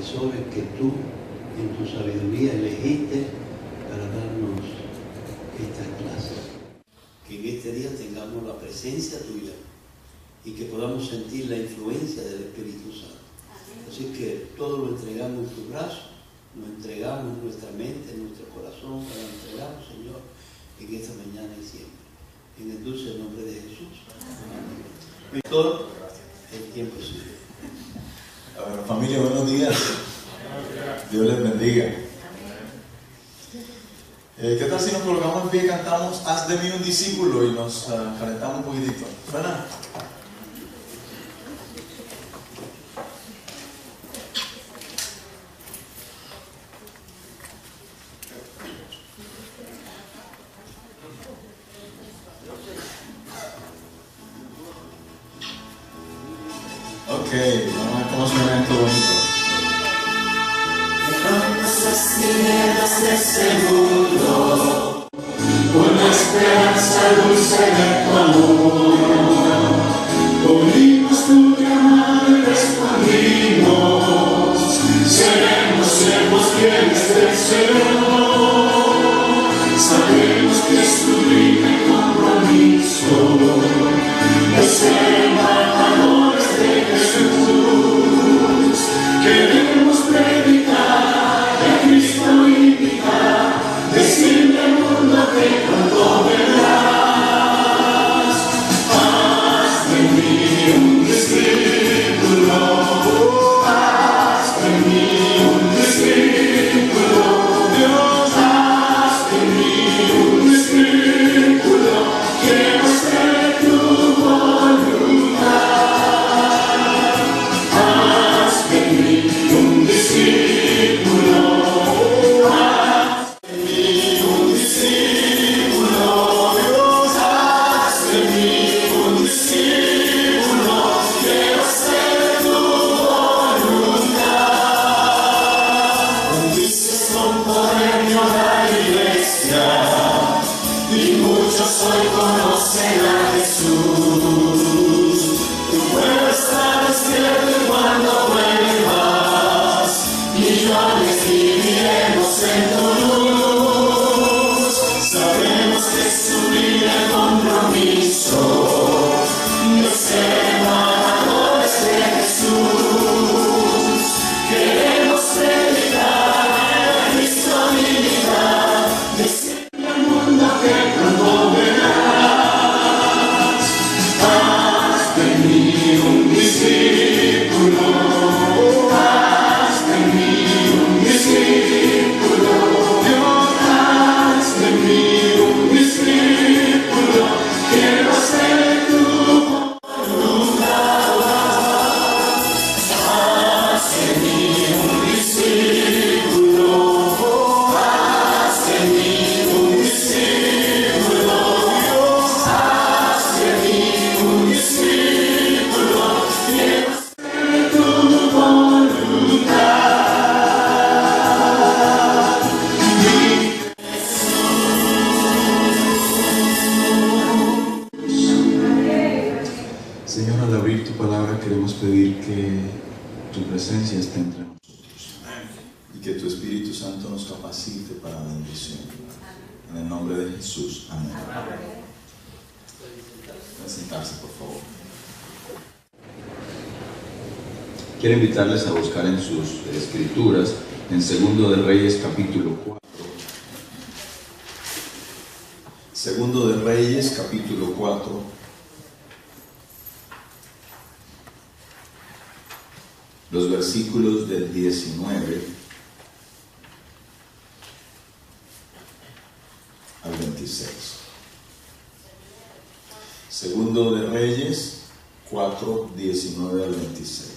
profesores que tú en tu sabiduría elegiste para darnos esta clase. Que en este día tengamos la presencia tuya y que podamos sentir la influencia del Espíritu Santo. Así que todo lo entregamos en tu brazo, lo entregamos en nuestra mente, en nuestro corazón, lo entregamos, Señor, en esta mañana y siempre. En el dulce nombre de Jesús. Amén. Víctor, el tiempo sigue. Familia, buenos días. Dios les bendiga. ¿Qué tal si nos colocamos en pie y cantamos Haz de mí un discípulo y nos calentamos un poquitito? ¿Suena? Ok, vamos a ver cómo suena esto bonito. Dejamos las tinieblas de este mundo, con la esperanza dulce de tu amor. Oímos tu llamado y respondimos, seremos siervos fieles del Señor. Sabemos que es tu libre compromiso de ser embajadores de Jesús. Queremos predicar de Cristo y invitar, decirle al mundo que pronto verás. Haz de mí un discípulo, haz de mí un discípulo, Dios, haz de mí un discípulo, quiero hacer tu voluntad. Haz de mí un discípulo, haz de mí un discípulo, Dios, haz de mí un discípulo, quiero hacer tu voluntad. Bendices con poder mi hogar y iglesia, y muchos hoy conocen a Jesús. Tu pueblo está despierto y cuando vuelvas, millones viviremos en tu luz. Sabemos que es tu libre compromiso de ser embajadores de Jesús. Queremos predicar a Cristo y libertad, decirle al mundo que pronto verás. Haz de mí un discípulo, haz de mí un discípulo, Dios, haz de mí un discípulo, quiero hacer tu voluntad. Haz de mí un discípulo, haz de mí un discípulo, Dios, haz de mí un discípulo, quiero hacer tu voluntad. Señor, al abrir tu palabra queremos pedir que tu presencia esté entre nosotros y que tu Espíritu Santo nos capacite para la bendición. En el nombre de Jesús. Amén. Pueden sentarse, por favor. Quiero invitarles a buscar en sus escrituras, en Segundo de Reyes capítulo 4. Segundo de Reyes, capítulo 4. Los versículos del 19 al 26. Segundo de Reyes 4, 19 al 26.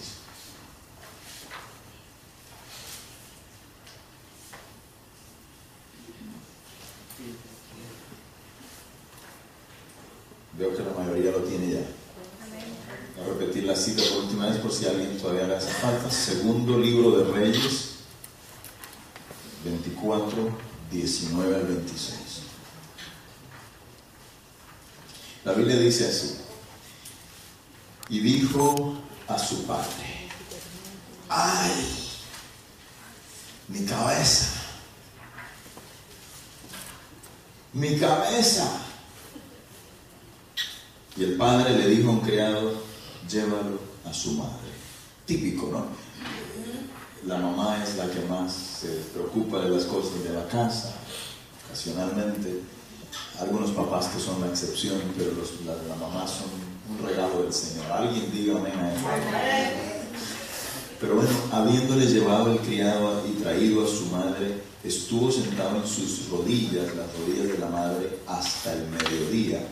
Veo que la mayoría lo tiene ya. Voy a repetir la cita por última vez por si a alguien todavía le hace falta. Segundo libro de Reyes 24, 19 al 26. La Biblia dice así: y dijo a su padre: ¡ay! mi cabeza. Mi cabeza. Y el padre le dijo a un criado, llévalo a su madre. Típico, ¿no? La mamá es la que más se preocupa de las cosas de la casa, ocasionalmente. Algunos papás que son la excepción, pero las mamás son un regalo del Señor. Alguien diga amén a eso. Pero bueno, habiéndole llevado el criado y traído a su madre, estuvo sentado en sus rodillas, las rodillas de la madre, hasta el mediodía.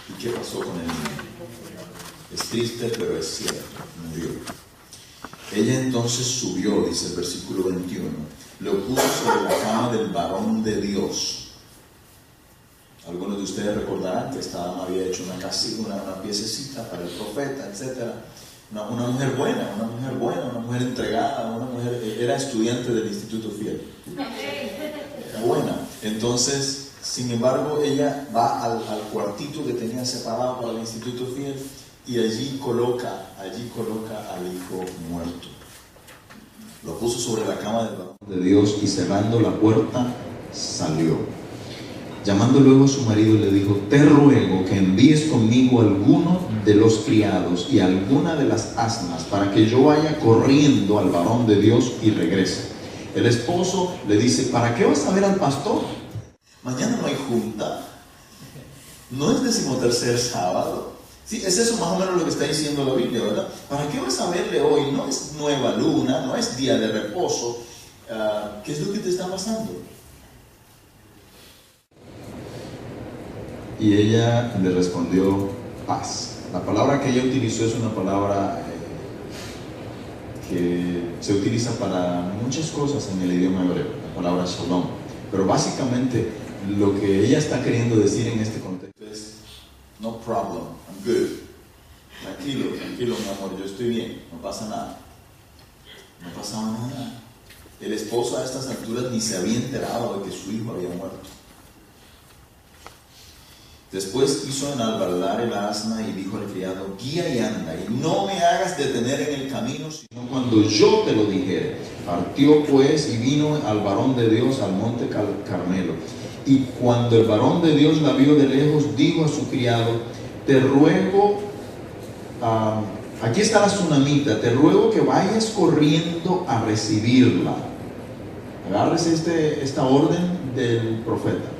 ¿Y qué pasó con el niño? Es triste, pero es cierto, murió. Ella entonces subió, dice el versículo 21, lo puso sobre la cama del varón de Dios. Algunos de ustedes recordarán que esta dama había hecho una casita, una piececita para el profeta, etc. Una mujer buena, una mujer entregada, una mujer, era estudiante del Instituto Fiel. Era buena. Entonces, sin embargo, ella va al cuartito que tenía separado para el Instituto Fiel y allí coloca al hijo muerto. Lo puso sobre la cama del varón de Dios y cerrando la puerta salió. Llamando luego a su marido le dijo, te ruego que envíes conmigo alguno de los criados y alguna de las asnas para que yo vaya corriendo al varón de Dios y regrese. El esposo le dice, ¿para qué vas a ver al pastor? Mañana no hay junta, no es 13º sábado. Sí, es eso más o menos lo que está diciendo la Biblia, ¿verdad? ¿Para qué vas a verle hoy? No es nueva luna, no es día de reposo. ¿Qué es lo que te está pasando? Y ella le respondió, paz. La palabra que ella utilizó es una palabra que se utiliza para muchas cosas en el idioma hebreo, la palabra shalom. Pero básicamente lo que ella está queriendo decir en este contexto es, no problem, I'm good. Tranquilo, mi amor, yo estoy bien, no pasa nada. No pasaba nada. El esposo a estas alturas ni se había enterado de que su hijo había muerto. Después hizo enalbardar el asna y dijo al criado, guía y anda, y no me hagas detener en el camino, sino cuando yo te lo dijere. Partió pues y vino al varón de Dios al monte Carmelo. Y cuando el varón de Dios la vio de lejos, dijo a su criado, te ruego, aquí está la tsunamita, te ruego que vayas corriendo a recibirla. Agárrese esta orden del profeta.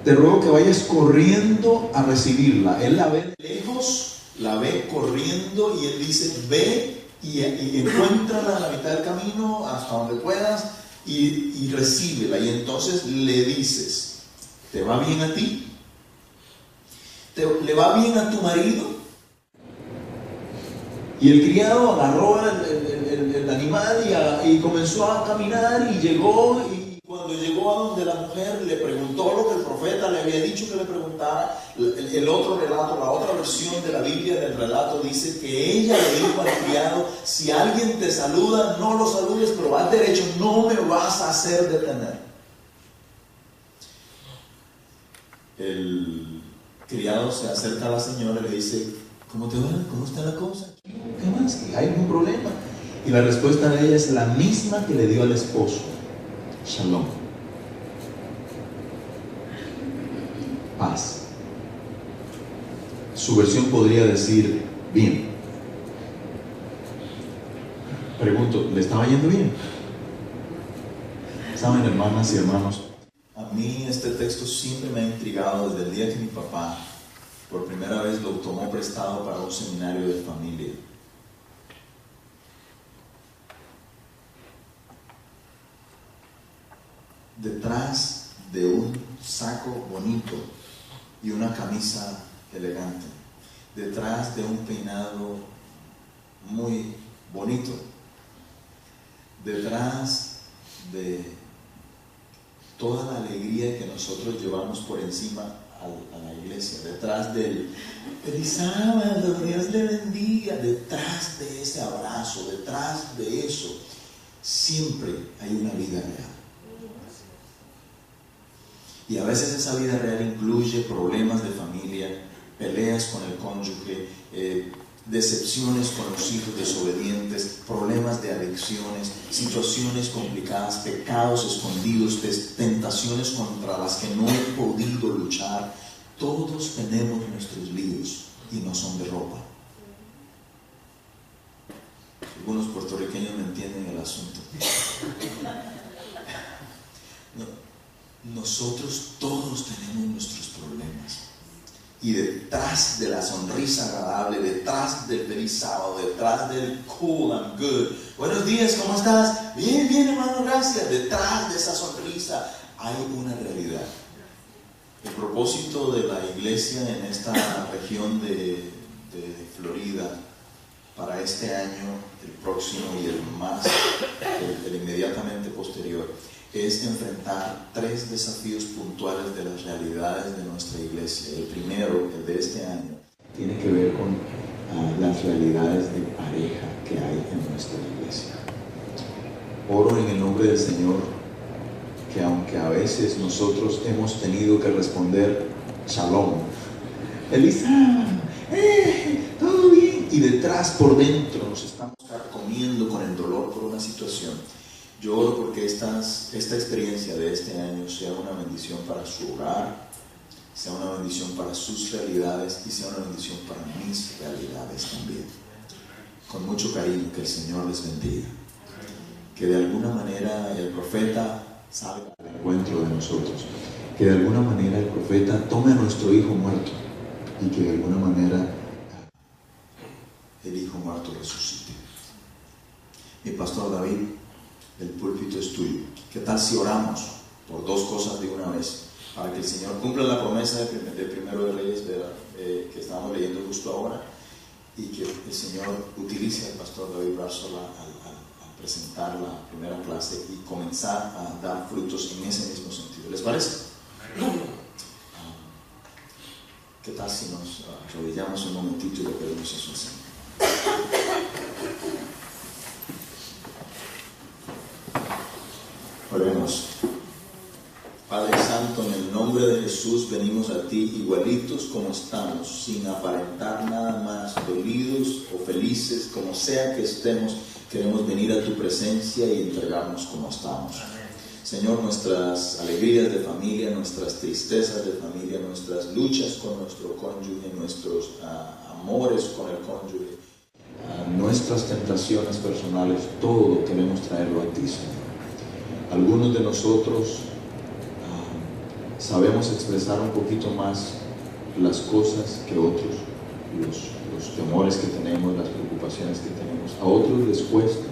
Te ruego que vayas corriendo a recibirla. Él la ve de lejos, la ve corriendo y él dice, ve y encuéntrala a la mitad del camino, hasta donde puedas, y recíbela. Y entonces le dices, ¿te va bien a ti? ¿Le va bien a tu marido? Y el criado agarró el animal y comenzó a caminar y llegó. Y cuando llegó a donde la mujer le preguntó lo que el profeta le había dicho que le preguntara, el otro relato, la otra versión de la Biblia del relato dice que ella le dijo al criado, si alguien te saluda, no lo saludes, pero vas derecho, no me vas a hacer detener. El criado se acerca a la señora y le dice, ¿cómo te va? ¿Cómo está la cosa? ¿Qué más? ¿Hay algún problema? Y la respuesta de ella es la misma que le dio al esposo. Shalom. Paz. Su versión podría decir bien. Pregunto, ¿le estaba yendo bien? ¿Saben, hermanas y hermanos? A mí este texto siempre me ha intrigado desde el día que mi papá por primera vez lo tomó prestado para un seminario de familia. Detrás de un saco bonito y una camisa elegante, detrás de un peinado muy bonito, detrás de toda la alegría que nosotros llevamos por encima a la iglesia, detrás del feliz sábado, Dios le bendiga, detrás de ese abrazo, detrás de eso, siempre hay una vida real. Y a veces esa vida real incluye problemas de familia, peleas con el cónyuge, decepciones con los hijos desobedientes, problemas de adicciones, situaciones complicadas, pecados escondidos, tentaciones contra las que no he podido luchar. Todos tenemos nuestros líos y no son de ropa. Algunos puertorriqueños no entienden el asunto. Nosotros todos tenemos nuestros problemas. Y detrás de la sonrisa agradable, detrás del feliz sábado, detrás del cool, I'm good, buenos días, ¿cómo estás? Bien, bien, hermano, gracias. Detrás de esa sonrisa hay una realidad. El propósito de la iglesia en esta región de Florida para este año, el próximo y el inmediatamente posterior, es enfrentar 3 desafíos puntuales de las realidades de nuestra iglesia. El primero, el de este año, tiene que ver con las realidades de pareja que hay en nuestra iglesia. Oro en el nombre del Señor que aunque a veces nosotros hemos tenido que responder shalom, Elisa, todo bien, y detrás por dentro nos estamos carcomiendo con el dolor por una situación, yo oro porque esta experiencia de este año sea una bendición para su hogar, sea una bendición para sus realidades y sea una bendición para mis realidades también. Con mucho cariño, que el Señor les bendiga. Que de alguna manera el profeta salga al encuentro de nosotros. Que de alguna manera el profeta tome a nuestro hijo muerto y que de alguna manera el hijo muerto resucite. Mi pastor David, el púlpito es tuyo. ¿Qué tal si oramos por 2 cosas de una vez? Para que el Señor cumpla la promesa del primero de Reyes que estábamos leyendo justo ahora, y que el Señor utilice al pastor David Barzola al presentar la primera clase y comenzar a dar frutos en ese mismo sentido. ¿Les parece? ¿Qué tal si nos arrodillamos un momentito y le pedimos eso al Señor? Oremos. Padre Santo, en el nombre de Jesús venimos a ti igualitos como estamos, sin aparentar nada más, dolidos o felices, como sea que estemos, queremos venir a tu presencia y entregarnos como estamos. Señor, nuestras alegrías de familia, nuestras tristezas de familia, nuestras luchas con nuestro cónyuge, nuestros amores con el cónyuge, nuestras tentaciones personales, todo queremos traerlo a ti, Señor. Algunos de nosotros sabemos expresar un poquito más las cosas que otros, los temores que tenemos, las preocupaciones que tenemos. A otros les cuesta.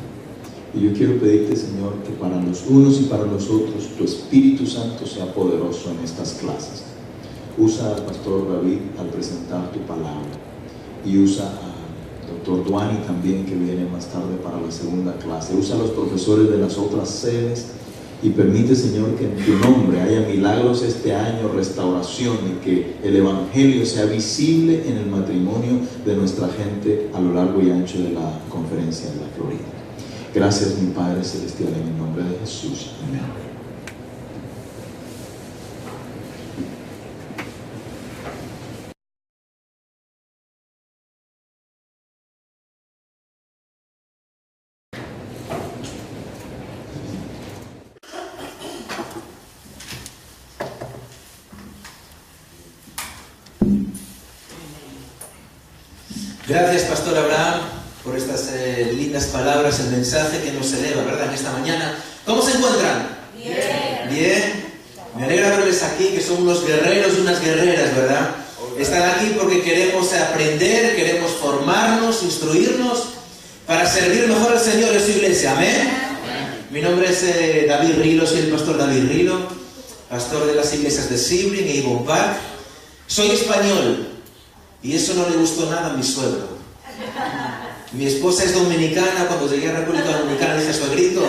Y yo quiero pedirte, Señor, que para los unos y para los otros tu Espíritu Santo sea poderoso en estas clases. Usa al pastor David al presentar tu palabra. Y usa al doctor Duani también, que viene más tarde para la segunda clase. Usa a los profesores de las otras sedes. Y permite, Señor, que en tu nombre haya milagros este año, restauración, y que el Evangelio sea visible en el matrimonio de nuestra gente a lo largo y ancho de la conferencia de la Florida. Gracias, mi Padre Celestial, en el nombre de Jesús. Amén. Gracias, Pastor Abraham, por estas lindas palabras, el mensaje que nos eleva, ¿verdad?, en esta mañana. ¿Cómo se encuentran? Bien. Bien. Me alegra verles aquí, que son unos guerreros y unas guerreras, ¿verdad? Están aquí porque queremos aprender, queremos formarnos, instruirnos para servir mejor al Señor en su iglesia. ¿Amén? Mi nombre es David Rilo, soy el pastor David Rilo, pastor de las iglesias de Sebring y Avon Park. Soy español. Y eso no le gustó nada a mi suegro. Mi esposa es dominicana. Cuando llegué a República Dominicana dije: suegrito,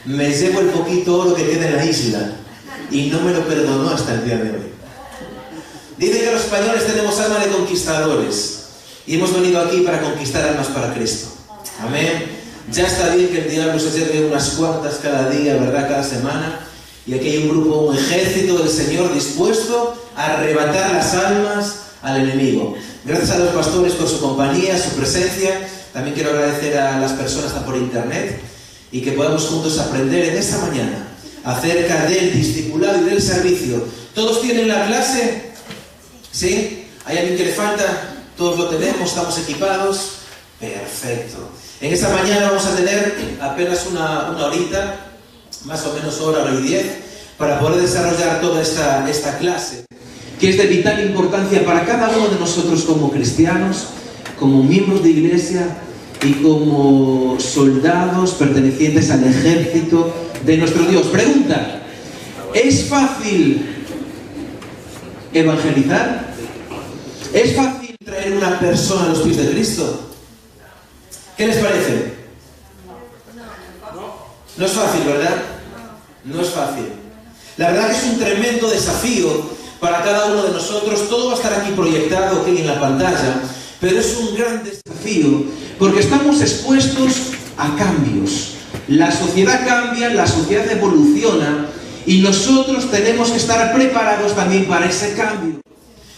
me llevo el poquito oro que queda en la isla. Y no me lo perdonó hasta el día de hoy. Dice que los españoles tenemos alma de conquistadores. Y hemos venido aquí para conquistar almas para Cristo. Amén. Ya está bien que el diablo se lleve unas cuantas cada día, ¿verdad?, cada semana. Y aquí hay un grupo, un ejército del Señor dispuesto a arrebatar las almas al enemigo. Gracias a los pastores por su compañía, su presencia. También quiero agradecer a las personas que están por internet y que podamos juntos aprender en esta mañana acerca del discipulado y del servicio. ¿Todos tienen la clase? ¿Sí? ¿Hay alguien que le falta? Todos lo tenemos, estamos equipados. Perfecto. En esta mañana vamos a tener apenas una horita, más o menos hora y 10, para poder desarrollar toda esta clase, que es de vital importancia para cada uno de nosotros como cristianos, como miembros de iglesia y como soldados pertenecientes al ejército de nuestro Dios. Pregunta: ¿es fácil evangelizar? ¿Es fácil traer una persona a los pies de Cristo? ¿Qué les parece? No es fácil, ¿verdad? No es fácil. La verdad que es un tremendo desafío para cada uno de nosotros. Todo va a estar aquí proyectado, aquí en la pantalla, pero es un gran desafío porque estamos expuestos a cambios. La sociedad cambia, la sociedad evoluciona y nosotros tenemos que estar preparados también para ese cambio.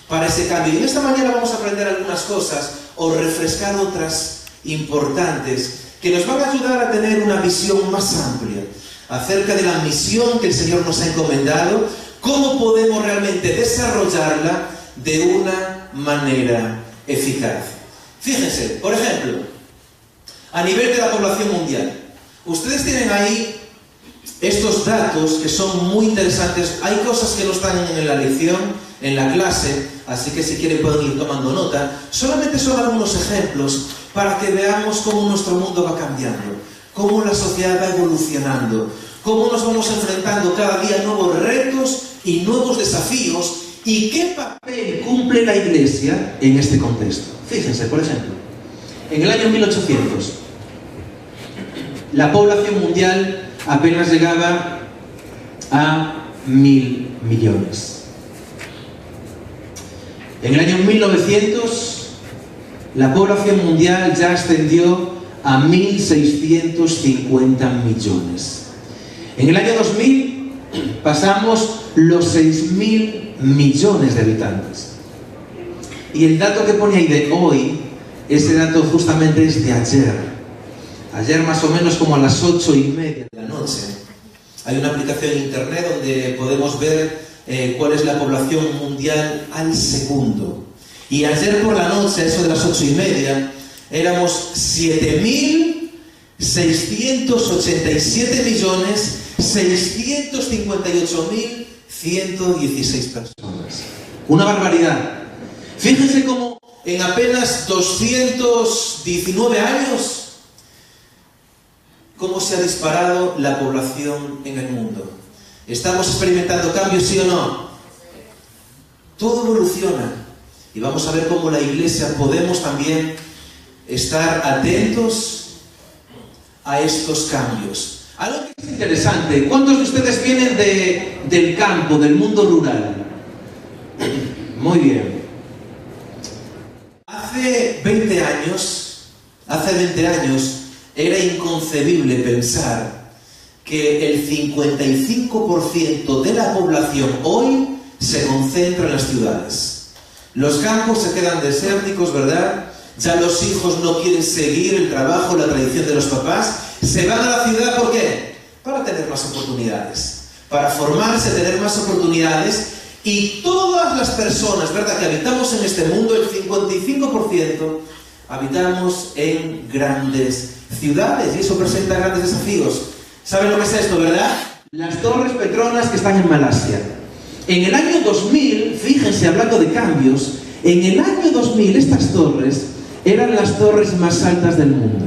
Y en esta mañana vamos a aprender algunas cosas o refrescar otras importantes que nos van a ayudar a tener una visión más amplia acerca de la misión que el Señor nos ha encomendado, cómo podemos realmente desarrollarla de una manera eficaz. Fíjense, por ejemplo, a nivel de la población mundial, ustedes tienen ahí estos datos que son muy interesantes. Hay cosas que no están en la lección, en la clase, así que si quieren pueden ir tomando nota. Solamente son algunos ejemplos para que veamos cómo nuestro mundo va cambiando, cómo la sociedad va evolucionando, cómo nos vamos enfrentando cada día a nuevos retos y nuevos desafíos, y qué papel cumple la Iglesia en este contexto. Fíjense, por ejemplo, en el año 1800, la población mundial apenas llegaba a 1.000 millones. En el año 1900, la población mundial ya ascendió a 1.650 millones. En el año 2000 pasamos los 6.000 millones de habitantes. Y el dato que pone ahí de hoy, ese dato justamente es de ayer. Ayer más o menos como a las 8:30 de la noche. Hay una aplicación en internet donde podemos ver cuál es la población mundial al segundo. Y ayer por la noche, a eso de las 8:30, éramos 7.657.658.116 personas. Una barbaridad. Fíjense cómo en apenas 219 años, cómo se ha disparado la población en el mundo. ¿Estamos experimentando cambios, sí o no? Todo evoluciona. Y vamos a ver cómo la Iglesia podemos también estar atentos a estos cambios. Algo que es interesante: ¿cuántos de ustedes vienen del campo, del mundo rural? Muy bien. Hace 20 años era inconcebible pensar que el 55% de la población hoy se concentra en las ciudades. Los campos se quedan desérticos, ¿verdad? Ya los hijos no quieren seguir el trabajo, la tradición de los papás. Se van a la ciudad, ¿por qué? Para tener más oportunidades, para formarse, tener más oportunidades. Y todas las personas, ¿verdad?, que habitamos en este mundo, el 55%, habitamos en grandes ciudades. Y eso presenta grandes desafíos. ¿Saben lo que es esto, verdad? Las Torres Petronas que están en Malasia. En el año 2000, fíjense, hablando de cambios, en el año 2000 estas torres eran las torres más altas del mundo.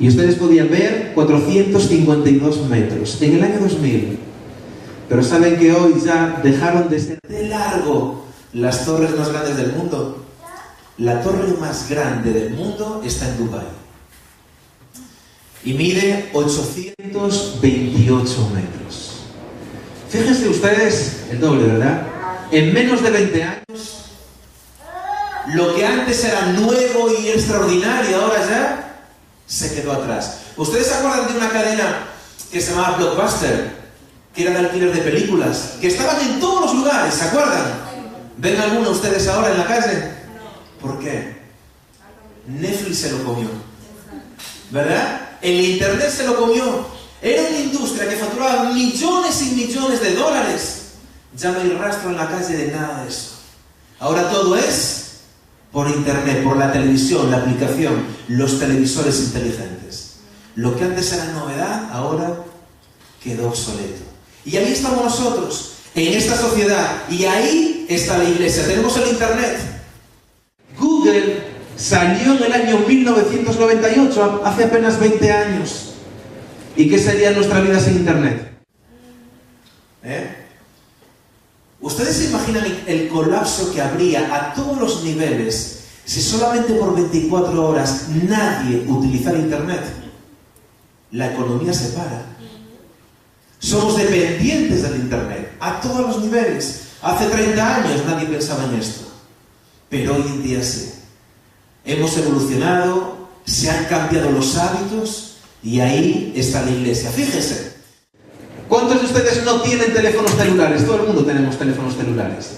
Y ustedes podían ver 452 metros en el año 2000. Pero ¿saben que hoy ya dejaron de ser de largo las torres más grandes del mundo? La torre más grande del mundo está en Dubái. Y mide 828 metros. Fíjense ustedes, el doble, ¿verdad? En menos de 20 años, lo que antes era nuevo y extraordinario, ahora ya se quedó atrás. ¿Ustedes se acuerdan de una cadena que se llamaba Blockbuster, que era de alquiler de películas, que estaban en todos los lugares? ¿Se acuerdan? ¿Ven alguno ustedes ahora en la calle? ¿Por qué? Netflix se lo comió, ¿verdad? El internet se lo comió. Era una industria que facturaba millones y millones de dólares. Ya no hay rastro en la calle de nada de eso. Ahora todo es por internet, por la televisión, la aplicación, los televisores inteligentes. Lo que antes era novedad, ahora quedó obsoleto. Y ahí estamos nosotros, en esta sociedad, y ahí está la iglesia. Tenemos el internet. Google salió en el año 1998, hace apenas 20 años. ¿Y qué sería nuestra vida sin internet? ¿Ustedes se imaginan el colapso que habría a todos los niveles si solamente por 24 horas nadie utilizara internet? La economía se para. Somos dependientes del internet a todos los niveles. Hace 30 años nadie pensaba en esto, pero hoy en día sí. Hemos evolucionado, se han cambiado los hábitos y ahí está la iglesia. Fíjense, ¿cuántos de ustedes no tienen teléfonos celulares? Todo el mundo tenemos teléfonos celulares.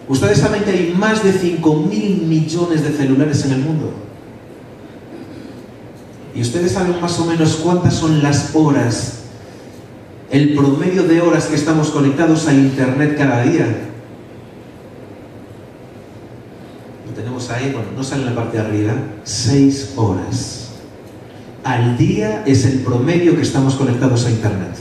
Ustedes saben que hay más de 5.000 millones de celulares en el mundo. Y ustedes saben más o menos cuántas son las horas, el promedio de horas que estamos conectados a internet cada día. Lo tenemos ahí, bueno, no sale en la parte de arriba, 6 horas. Al día es el promedio que estamos conectados a internet.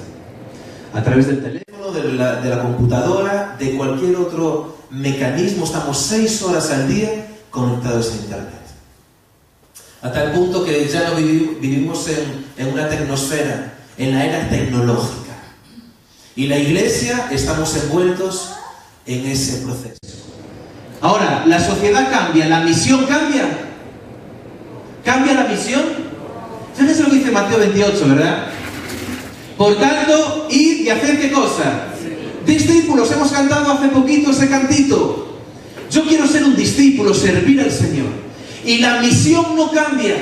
A través del teléfono, de la computadora, de cualquier otro mecanismo, estamos 6 horas al día conectados a internet. A tal punto que ya no vivimos en una tecnosfera, en la era tecnológica. Y la iglesia estamos envueltos en ese proceso. Ahora, la sociedad cambia, la misión cambia. ¿Cambia la misión? Fíjense lo que dice Mateo 28, ¿verdad? Por tanto, id y haced ¿qué cosa? Discípulos, hemos cantado hace poquito ese cantito. Yo quiero ser un discípulo, servir al Señor. Y la misión no cambia.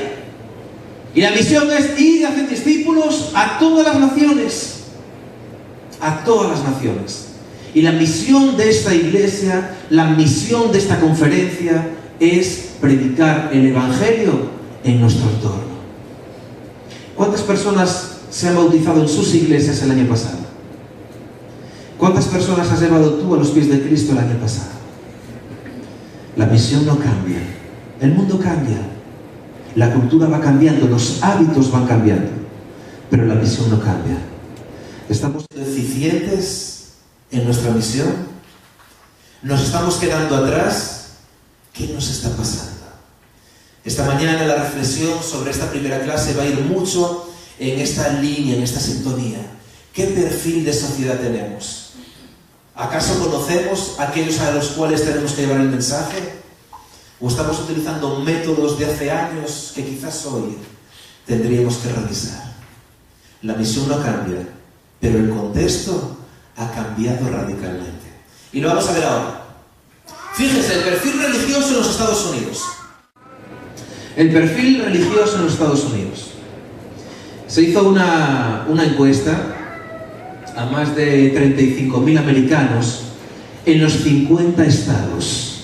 Y la misión es ir y hacer discípulos a todas las naciones. A todas las naciones. Y la misión de esta iglesia, la misión de esta conferencia es predicar el Evangelio en nuestro entorno. ¿Cuántas personas se han bautizado en sus iglesias el año pasado? ¿Cuántas personas has llevado tú a los pies de Cristo el año pasado? La misión no cambia. El mundo cambia. La cultura va cambiando, los hábitos van cambiando. Pero la misión no cambia. ¿Estamos deficientes en nuestra misión? ¿Nos estamos quedando atrás? ¿Qué nos está pasando? Esta mañana la reflexión sobre esta primera clase va a ir mucho en esta línea, en esta sintonía. ¿Qué perfil de sociedad tenemos? ¿Acaso conocemos a aquellos a los cuales tenemos que llevar el mensaje? ¿O estamos utilizando métodos de hace años que quizás hoy tendríamos que revisar? La misión no cambia, pero el contexto ha cambiado radicalmente. Y lo vamos a ver ahora. Fíjense, el perfil religioso en los Estados Unidos. El perfil religioso en los Estados Unidos. Se hizo una encuesta a más de 35.000 americanos en los 50 estados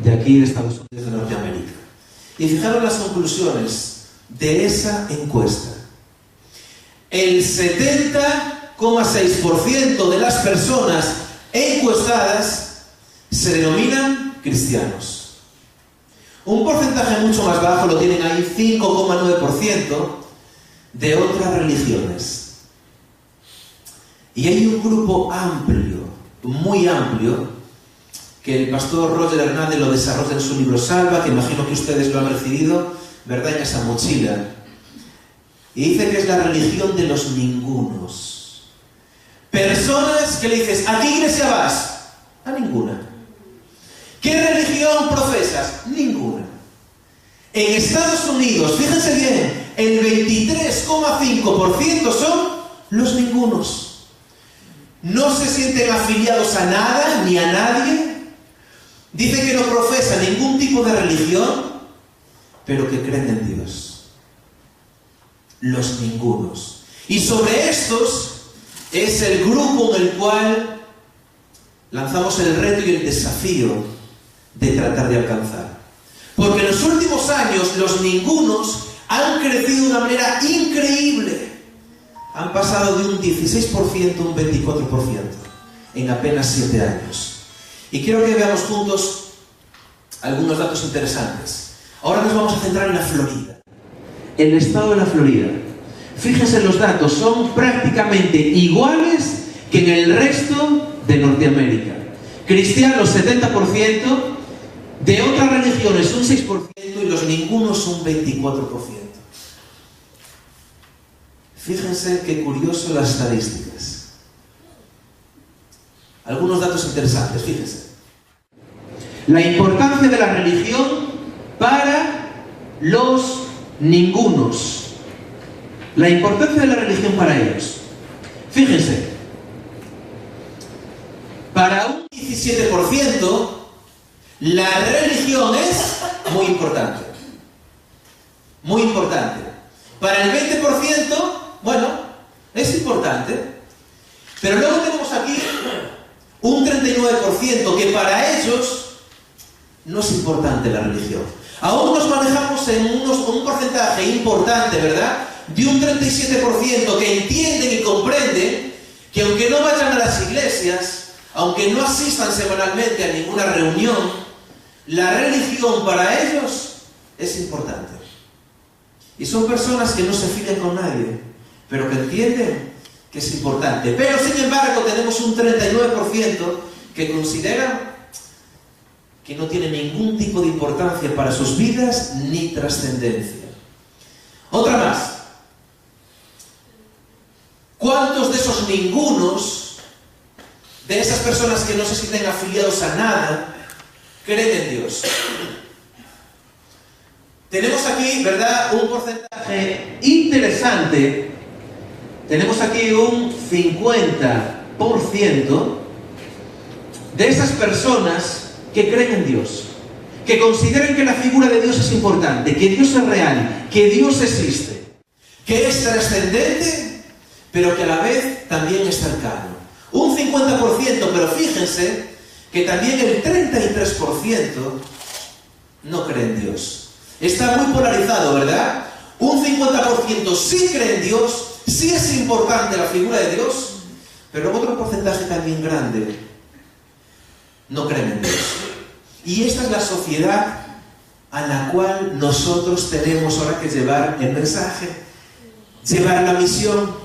de aquí de Estados Unidos de Norteamérica. Y fijaros las conclusiones de esa encuesta. El 70,6% de las personas encuestadas se denominan cristianos. Un porcentaje mucho más bajo lo tienen ahí, 5,9% de otras religiones. Y hay un grupo amplio, muy amplio, que el pastor Roger Hernández lo desarrolla en su libro Salva, que imagino que ustedes lo han recibido, ¿verdad?, en esa mochila. Y dice que es la religión de los ningunos. Personas que le dices, ¿a qué iglesia vas? A ninguna. ¿Qué religión profesas? Ninguna. En Estados Unidos, fíjense bien, el 23,5% son los ningunos. No se sienten afiliados a nada ni a nadie. Dicen que no profesan ningún tipo de religión, pero que creen en Dios. Los ningunos. Y sobre estos es el grupo en el cual lanzamos el reto y el desafío de tratar de alcanzar. Porque en los últimos años los ningunos han crecido de una manera increíble. Han pasado de un 16% a un 24% en apenas 7 años. Y quiero que veamos juntos algunos datos interesantes. Ahora nos vamos a centrar en la Florida. El estado de la Florida. Fíjense los datos, son prácticamente iguales que en el resto de Norteamérica. Cristianos 70%, de otras religiones un 6% y los ningunos un 24%. Fíjense qué curioso las estadísticas. Algunos datos interesantes, fíjense. La importancia de la religión para los ningunos. La importancia de la religión para ellos. Fíjense. Para un 17%, la religión es muy importante. Muy importante. Para el 20%, bueno, es importante. Pero luego tenemos aquí un 39% que para ellos no es importante la religión. Aún nos manejamos en un porcentaje importante, ¿verdad? De un 37% que entienden y comprenden que aunque no vayan a las iglesias, aunque no asistan semanalmente a ninguna reunión, la religión para ellos es importante. Y son personas que no se fían con nadie, pero que entienden que es importante. Pero sin embargo tenemos un 39% que consideran que no tiene ningún tipo de importancia para sus vidas ni trascendencia. Otra más. ¿Cuántos de esos ningunos, de esas personas que no se sienten afiliados a nada, creen en Dios? Tenemos aquí, ¿verdad?, un porcentaje interesante. Tenemos aquí un 50% de esas personas que creen en Dios, que consideran que la figura de Dios es importante, que Dios es real, que Dios existe, que es trascendente, pero que a la vez también es cercano. Un 50%, pero fíjense que también el 33% no cree en Dios. Está muy polarizado, ¿verdad? Un 50% sí cree en Dios, sí es importante la figura de Dios, pero otro porcentaje también grande no creen en Dios. Y esta es la sociedad a la cual nosotros tenemos ahora que llevar el mensaje, llevar la misión.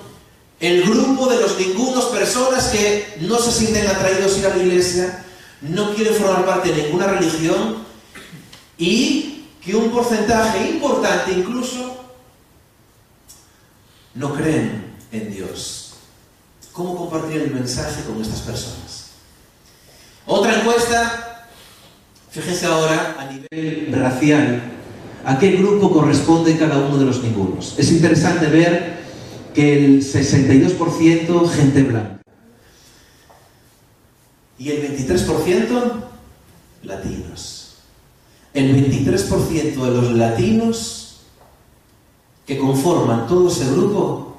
El grupo de los ningunos, personas que no se sienten atraídos a ir a la iglesia, no quieren formar parte de ninguna religión, y que un porcentaje importante incluso no creen en Dios. ¿Cómo compartir el mensaje con estas personas? Otra encuesta, fíjense ahora a nivel racial, a qué grupo corresponde cada uno de los ningunos. Es interesante ver que el 62% gente blanca y el 23% latinos. El 23% de los latinos que conforman todo ese grupo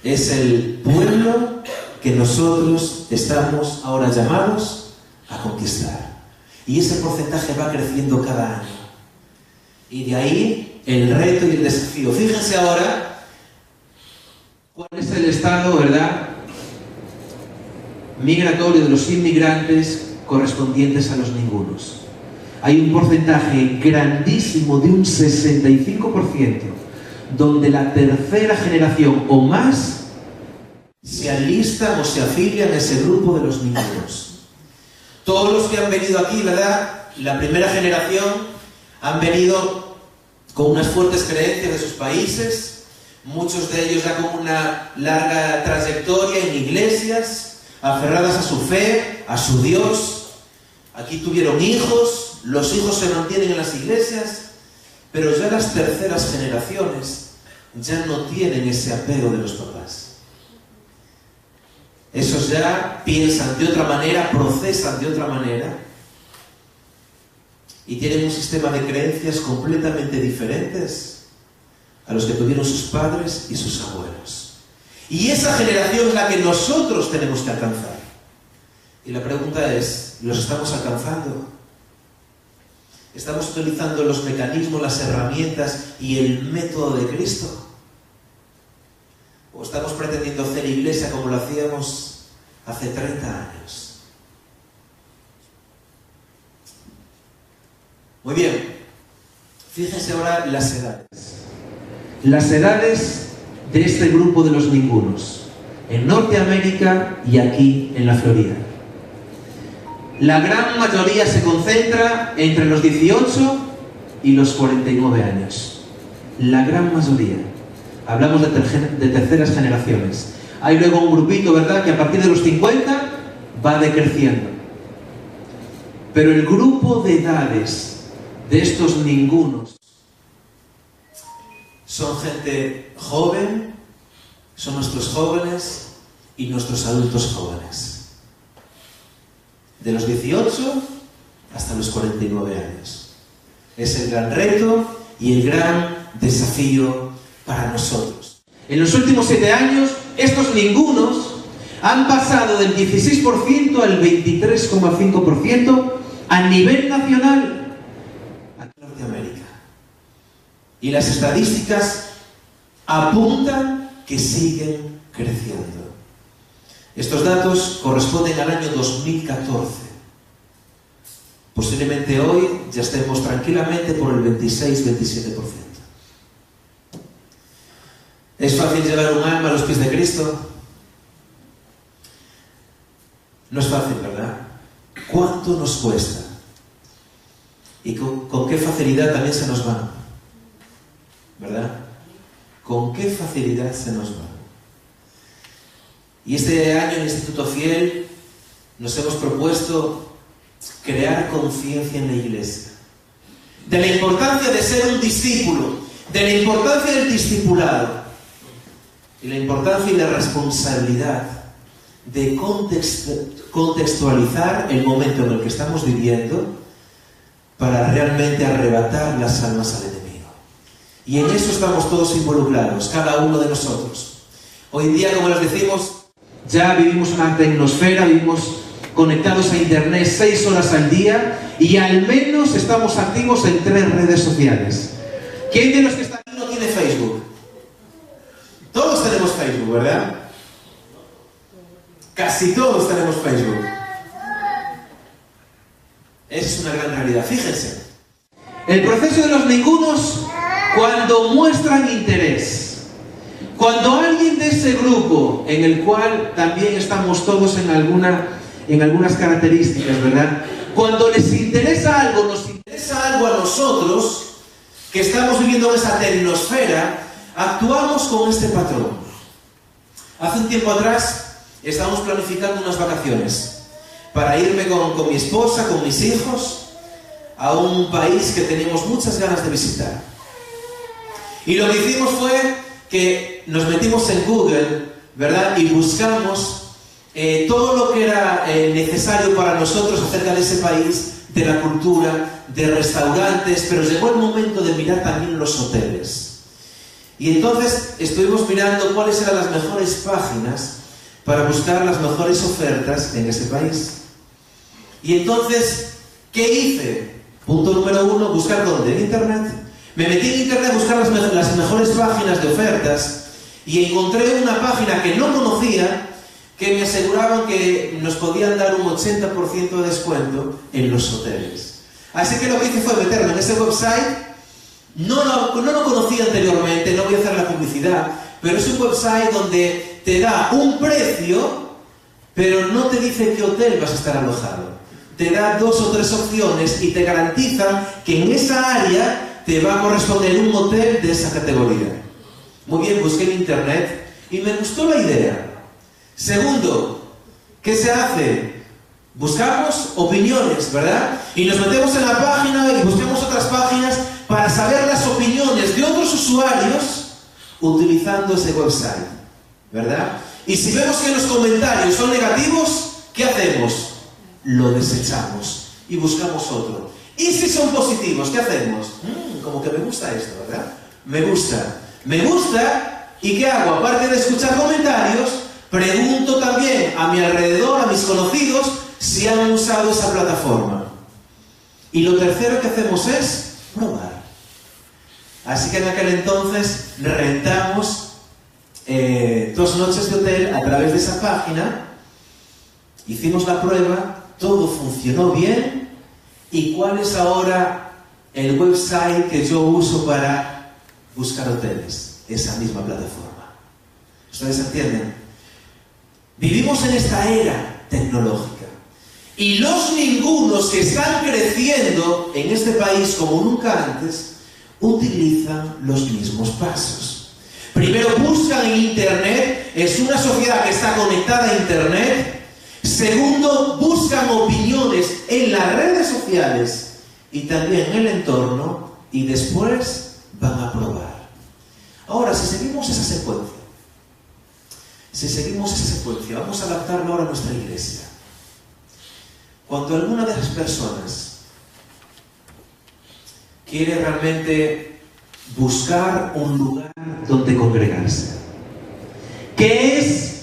es el pueblo que nosotros estamos ahora llamados a conquistar. Y ese porcentaje va creciendo cada año. Y de ahí el reto y el desafío. Fíjense ahora cuál es el estado, ¿verdad?, migratorio de los inmigrantes correspondientes a los ningunos. Hay un porcentaje grandísimo de un 65% donde la tercera generación o más se alistan o se afilian a ese grupo de los ningunos. Todos los que han venido aquí, ¿verdad?, la primera generación han venido con unas fuertes creencias de sus países, muchos de ellos ya con una larga trayectoria en iglesias, aferradas a su fe, a su Dios. Aquí tuvieron hijos, los hijos se mantienen en las iglesias, pero ya las terceras generaciones ya no tienen ese apego de los papás. Esos ya piensan de otra manera, procesan de otra manera y tienen un sistema de creencias completamente diferentes a los que tuvieron sus padres y sus abuelos. Y esa generación es la que nosotros tenemos que alcanzar. Y la pregunta es, ¿los estamos alcanzando? ¿Estamos utilizando los mecanismos, las herramientas y el método de Cristo? ¿O estamos pretendiendo hacer iglesia como lo hacíamos hace 30 años? Muy bien. Fíjense ahora las edades. Las edades de este grupo de los ningunos. En Norteamérica y aquí en la Florida. La gran mayoría se concentra entre los 18 y los 49 años. La gran mayoría. Hablamos de terceras generaciones. Hay luego un grupito, ¿verdad?, que a partir de los 50 va decreciendo. Pero el grupo de edades de estos ningunos son gente joven, son nuestros jóvenes y nuestros adultos jóvenes. De los 18 hasta los 49 años. Es el gran reto y el gran desafío para nosotros. En los últimos 7 años, estos ningunos han pasado del 16% al 23,5% a nivel nacional aquí en Norteamérica. Y las estadísticas apuntan que siguen creciendo. Estos datos corresponden al año 2014. Posiblemente hoy ya estemos tranquilamente por el 26-27%. ¿Es fácil llevar un alma a los pies de Cristo? No es fácil, ¿verdad? ¿Cuánto nos cuesta? ¿Y con qué facilidad también se nos va? ¿Verdad? ¿Con qué facilidad se nos va? Y este año en el Instituto Fiel nos hemos propuesto crear conciencia en la Iglesia. De la importancia de ser un discípulo, de la importancia del discipulado, y la importancia y la responsabilidad de contextualizar el momento en el que estamos viviendo para realmente arrebatar las almas al enemigo. Y en eso estamos todos involucrados, cada uno de nosotros. Hoy en día, como les decimos, ya vivimos una tecnosfera, vivimos conectados a Internet 6 horas al día y al menos estamos activos en 3 redes sociales. ¿Quién de los que está aquí no tiene Facebook? Todos tenemos Facebook, ¿verdad? Casi todos tenemos Facebook. Esa es una gran realidad. Fíjense. El proceso de los ningunos, cuando muestran interés, cuando alguien de ese grupo, en el cual también estamos todos en algunas características, ¿verdad? Cuando les interesa algo, nos interesa algo a nosotros, que estamos viviendo en esa tecnosfera, actuamos con este patrón. Hace un tiempo atrás estábamos planificando unas vacaciones para irme con mi esposa, con mis hijos, a un país que teníamos muchas ganas de visitar. Y lo que hicimos fue que nos metimos en Google, ¿verdad? Y buscamos todo lo que era necesario para nosotros acerca de ese país, de la cultura, de restaurantes, pero llegó el momento de mirar también los hoteles. Y entonces estuvimos mirando cuáles eran las mejores páginas para buscar las mejores ofertas en ese país. Y entonces, ¿qué hice? Punto número 1, buscar ¿dónde? En Internet. Me metí en Internet a buscar las mejores páginas de ofertas y encontré una página que no conocía que me aseguraban que nos podían dar un 80% de descuento en los hoteles. Así que lo que hice fue meterme en ese website. No lo conocía anteriormente, no voy a hacer la publicidad, pero es un website donde te da un precio, pero no te dice qué hotel vas a estar alojado. Te da 2 o 3 opciones y te garantiza que en esa área te va a corresponder un hotel de esa categoría. Muy bien, busqué en Internet y me gustó la idea. Segundo, ¿qué se hace? Buscamos opiniones, ¿verdad? Y nos metemos en la página y buscamos otras páginas para saber las opiniones de otros usuarios utilizando ese website, ¿verdad? Y si vemos que los comentarios son negativos, ¿qué hacemos? Lo desechamos y buscamos otro. Y si son positivos, ¿qué hacemos? Como que me gusta esto, ¿verdad? Me gusta, ¿y qué hago? Aparte de escuchar comentarios, pregunto también a mi alrededor, a mis conocidos, si han usado esa plataforma. Y lo tercero que hacemos es probar. Así que en aquel entonces rentamos 2 noches de hotel a través de esa página, hicimos la prueba, todo funcionó bien. ¿Y cuál es ahora el website que yo uso para buscar hoteles? Esa misma plataforma. ¿Ustedes entienden? Vivimos en esta era tecnológica y los ningunos que están creciendo en este país como nunca antes utilizan los mismos pasos. Primero buscan en Internet, es una sociedad que está conectada a Internet. Segundo, buscan opiniones en las redes sociales y también en el entorno, y después van a probar. Ahora, si seguimos esa secuencia, vamos a adaptarlo ahora a nuestra iglesia. Cuando alguna de las personas quiere realmente buscar un lugar donde congregarse, ¿qué es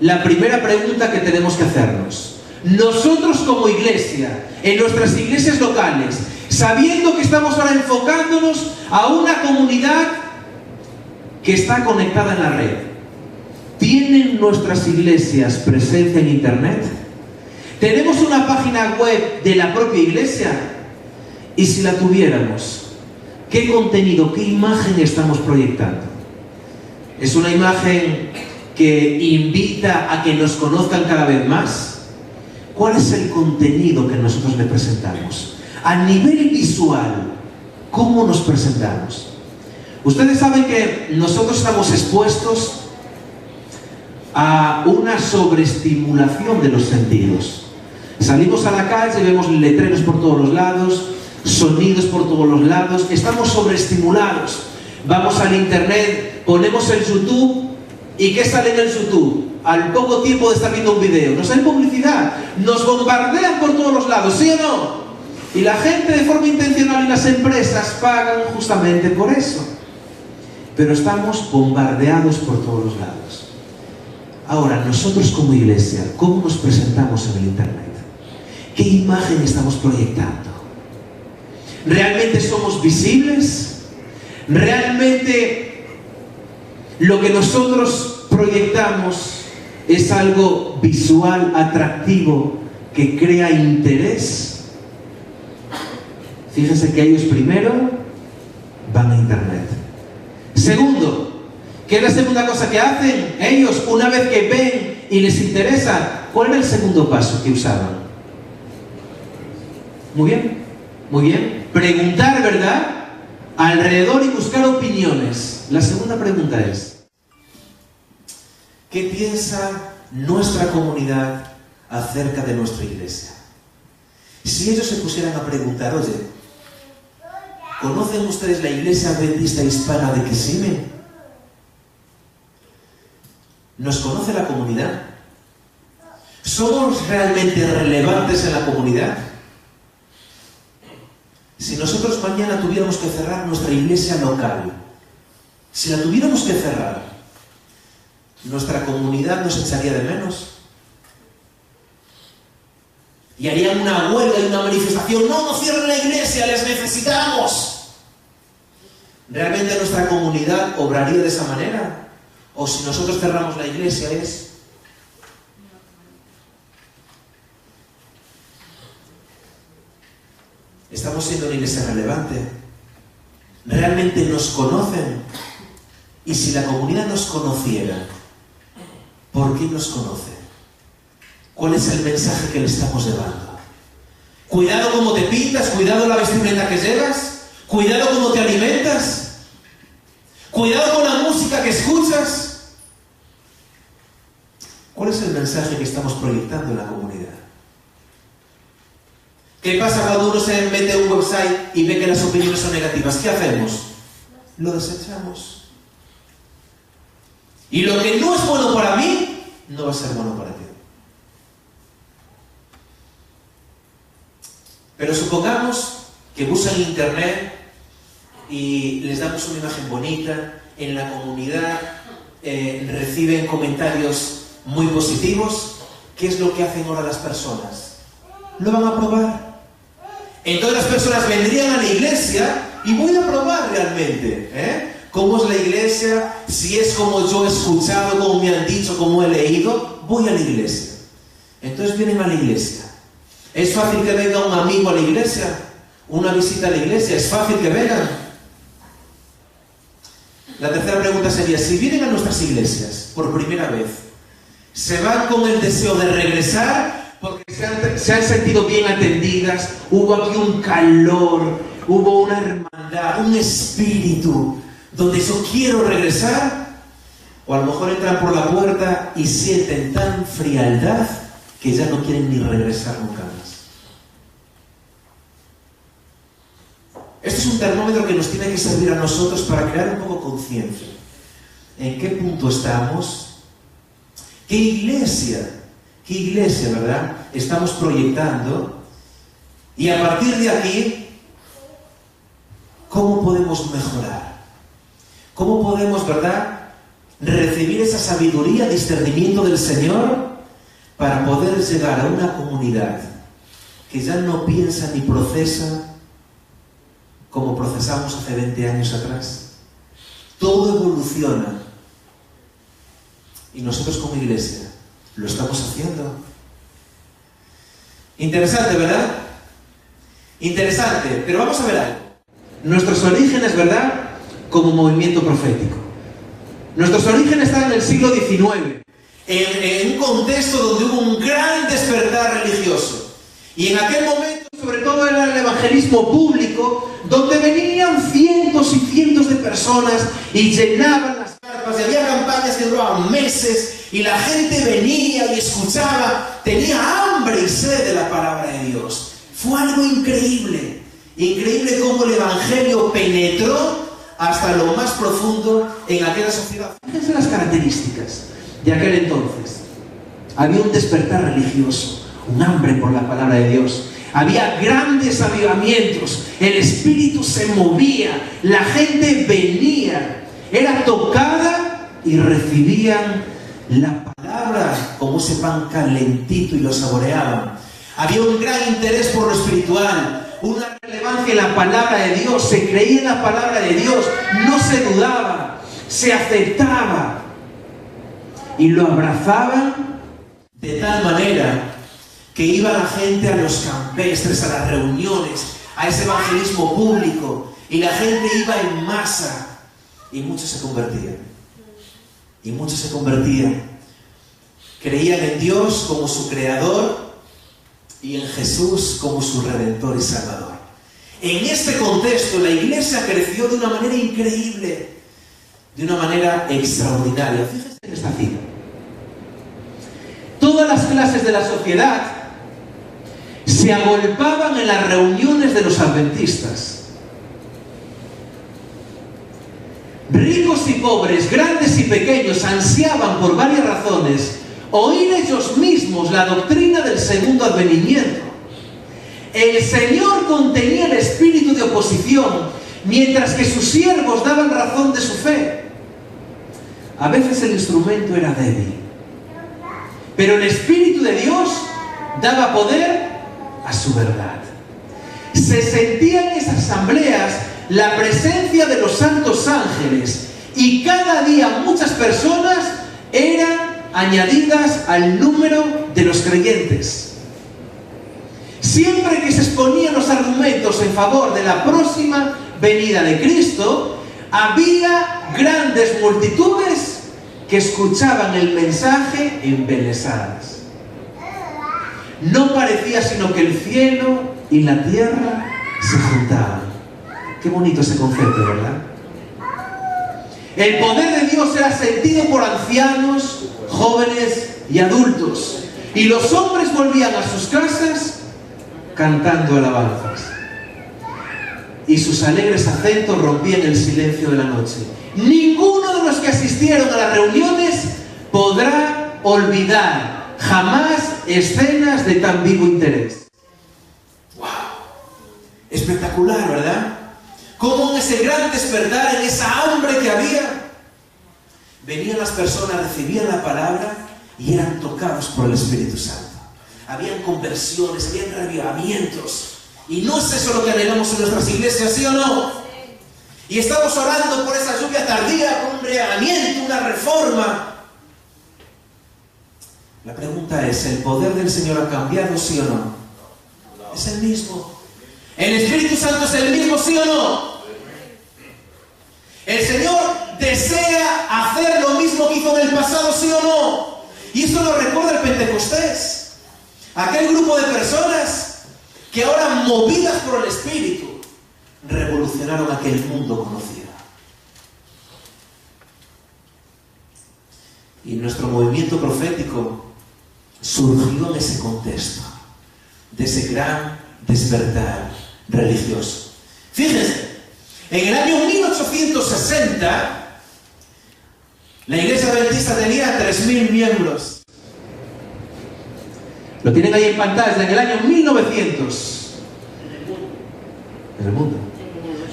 la primera pregunta que tenemos que hacernos? Nosotros como iglesia, en nuestras iglesias locales, sabiendo que estamos ahora enfocándonos a una comunidad que está conectada en la red, ¿tienen nuestras iglesias presencia en Internet? ¿Tenemos una página web de la propia iglesia? Y si la tuviéramos, ¿qué contenido, qué imagen estamos proyectando? ¿Es una imagen que invita a que nos conozcan cada vez más? ¿Cuál es el contenido que nosotros le presentamos? A nivel visual, ¿cómo nos presentamos? Ustedes saben que nosotros estamos expuestos a una sobreestimulación de los sentidos. Salimos a la calle, vemos letreros por todos los lados, sonidos por todos los lados, estamos sobreestimulados. Vamos al Internet, ponemos el YouTube, ¿y qué sale en el YouTube? Al poco tiempo de estar viendo un video, nos sale publicidad, nos bombardean por todos los lados, ¿sí o no? Y la gente de forma intencional y las empresas pagan justamente por eso. Pero estamos bombardeados por todos los lados. Ahora, nosotros como iglesia, ¿cómo nos presentamos en el Internet? ¿Qué imagen estamos proyectando? ¿Realmente somos visibles? ¿Realmente lo que nosotros proyectamos es algo visual, atractivo, que crea interés? Fíjense que ellos primero van a Internet. Segundo, ¿qué es la segunda cosa que hacen? Ellos, una vez que ven y les interesa, ¿cuál era el segundo paso que usaban? Muy bien, muy bien. Preguntar, ¿verdad? Alrededor y buscar opiniones. La segunda pregunta es: ¿qué piensa nuestra comunidad acerca de nuestra iglesia? Si ellos se pusieran a preguntar, oye, ¿conocen ustedes la iglesia adventista hispana de Kissimmee? ¿Nos conoce la comunidad? ¿Somos realmente relevantes en la comunidad? Si nosotros mañana tuviéramos que cerrar nuestra iglesia local, si la tuviéramos que cerrar, ¿nuestra comunidad nos echaría de menos? Y harían una huelga y una manifestación: no cierren la iglesia, les necesitamos. ¿Realmente nuestra comunidad obraría de esa manera? O si nosotros cerramos la iglesia estamos siendo una iglesia relevante. ¿Realmente nos conocen? Y si la comunidad nos conociera, ¿por qué nos conoce? ¿Cuál es el mensaje que le estamos llevando? Cuidado cómo te pintas, cuidado la vestimenta que llevas, cuidado cómo te alimentas, cuidado con la música que escuchas. ¿Cuál es el mensaje que estamos proyectando en la comunidad? ¿Qué pasa cuando uno se mete en un website y ve que las opiniones son negativas? ¿Qué hacemos? Lo desechamos. Y lo que no es bueno para mí, no va a ser bueno para ti. Pero supongamos que buscan Internet y les damos una imagen bonita, en la comunidad reciben comentarios muy positivos. ¿Qué es lo que hacen ahora las personas? Lo van a probar. Entonces las personas vendrían a la iglesia y voy a probar realmente, cómo es la iglesia, si es como yo he escuchado, como me han dicho, como he leído, voy a la iglesia. Entonces vienen a la iglesia. ¿Es fácil que venga un amigo a la iglesia? ¿Una visita a la iglesia? ¿Es fácil que vengan? La tercera pregunta sería, si vienen a nuestras iglesias por primera vez, ¿se van con el deseo de regresar porque se han sentido bien atendidas? Hubo aquí un calor, hubo una hermandad, un espíritu donde yo quiero regresar, o a lo mejor entran por la puerta y sienten tan frialdad que ya no quieren ni regresar nunca más. Esto es un termómetro que nos tiene que servir a nosotros para crear un poco conciencia. ¿En qué punto estamos? ¿Qué iglesia, verdad, estamos proyectando? Y a partir de aquí, ¿cómo podemos mejorar? ¿Cómo podemos, verdad, recibir esa sabiduría, discernimiento del Señor para poder llegar a una comunidad que ya no piensa ni procesa como procesamos hace 20 años atrás? Todo evoluciona. Y nosotros como iglesia lo estamos haciendo. Interesante, ¿verdad? Interesante. Pero vamos a ver algo. Nuestros orígenes, ¿verdad? Como movimiento profético. Nuestros orígenes están en el siglo XIX. En un contexto donde hubo un gran despertar religioso. Y en aquel momento, sobre todo, era el evangelismo público, donde venían cientos y cientos de personas y llenaban las carpas, y había campañas que duraban meses, y la gente venía y escuchaba, tenía hambre y sed de la palabra de Dios. Fue algo increíble, increíble cómo el evangelio penetró hasta lo más profundo en aquella sociedad. Fíjense las características de aquel entonces. Había un despertar religioso, un hambre por la palabra de Dios. Había grandes avivamientos, el espíritu se movía, la gente venía, era tocada y recibían la palabra como ese pan calentito y lo saboreaban. Había un gran interés por lo espiritual, una relevancia en la palabra de Dios, se creía en la palabra de Dios, no se dudaba, se aceptaba y lo abrazaban de tal manera que iba la gente a los campestres, a las reuniones, a ese evangelismo público, y la gente iba en masa, y muchos se convertían. Y muchos se convertían. Creían en Dios como su creador y en Jesús como su redentor y salvador. En este contexto, la iglesia creció de una manera increíble, de una manera extraordinaria. Fíjense en esta cita. Todas las clases de la sociedad se agolpaban en las reuniones de los adventistas. Ricos y pobres, grandes y pequeños, ansiaban por varias razones oír ellos mismos la doctrina del segundo advenimiento. El Señor contenía el espíritu de oposición, mientras que sus siervos daban razón de su fe. A veces el instrumento era débil, pero el Espíritu de Dios daba poder a su verdad. Se sentía en esas asambleas la presencia de los santos ángeles, y cada día muchas personas eran añadidas al número de los creyentes. Siempre que se exponían los argumentos en favor de la próxima venida de Cristo, había grandes multitudes que escuchaban el mensaje embelesadas. No parecía sino que el cielo y la tierra se juntaban. Qué bonito ese concepto, ¿verdad? El poder de Dios era sentido por ancianos, jóvenes y adultos, y los hombres volvían a sus casas cantando alabanzas, y sus alegres acentos rompían el silencio de la noche. Ninguno de los que asistieron a las reuniones podrá olvidar jamás escenas de tan vivo interés. ¡Wow! Espectacular, ¿verdad? Cómo en ese gran despertar, en esa hambre que había, venían las personas, recibían la palabra y eran tocados por el Espíritu Santo. Habían conversiones, habían reavivamientos, Y no es eso lo que anhelamos en nuestras iglesias, ¿sí o no? Y estamos orando por esa lluvia tardía, por un reavivamiento, una reforma. La pregunta es, ¿el poder del Señor ha cambiado, sí o no? Es el mismo. ¿El Espíritu Santo es el mismo, sí o no? El Señor desea hacer lo mismo que hizo en el pasado, ¿sí o no? Y esto nos recuerda el Pentecostés. Aquel grupo de personas que ahora, movidas por el Espíritu, revolucionaron aquel mundo conocido. Y nuestro movimiento profético surgió en ese contexto, de ese gran despertar religioso. Fíjense, en el año 1860, la Iglesia Adventista tenía 3.000 miembros. Lo tienen ahí en pantalla, en el año 1900. En el mundo.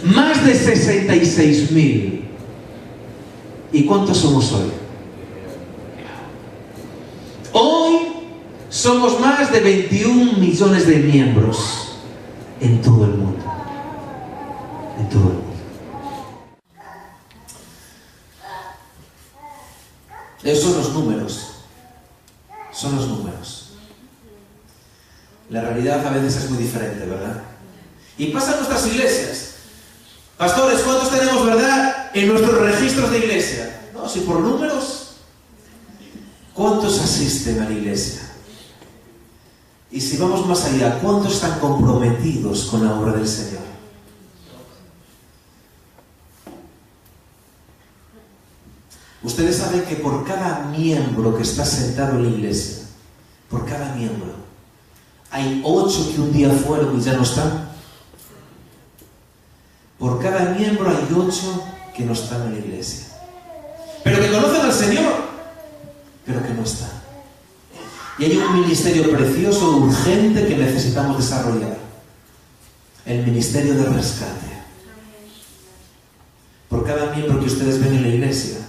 Más de 66.000. ¿Y cuántos somos hoy? Hoy somos más de 21 millones de miembros en todo el mundo. En todo el mundo. Esos son los números. Son los números. La realidad a veces es muy diferente, ¿verdad? Y pasa en nuestras iglesias. Pastores, ¿cuántos tenemos, verdad, en nuestros registros de iglesia? No, si por números. ¿Cuántos asisten a la iglesia? Y si vamos más allá, ¿cuántos están comprometidos con la obra del Señor? Ustedes saben que por cada miembro que está sentado en la iglesia, por cada miembro, hay 8 que un día fueron y ya no están. Por cada miembro hay 8 que no están en la iglesia, pero que conocen al Señor, pero que no están. Y hay un ministerio precioso, urgente, que necesitamos desarrollar: el ministerio de rescate. Por cada miembro que ustedes ven en la iglesia,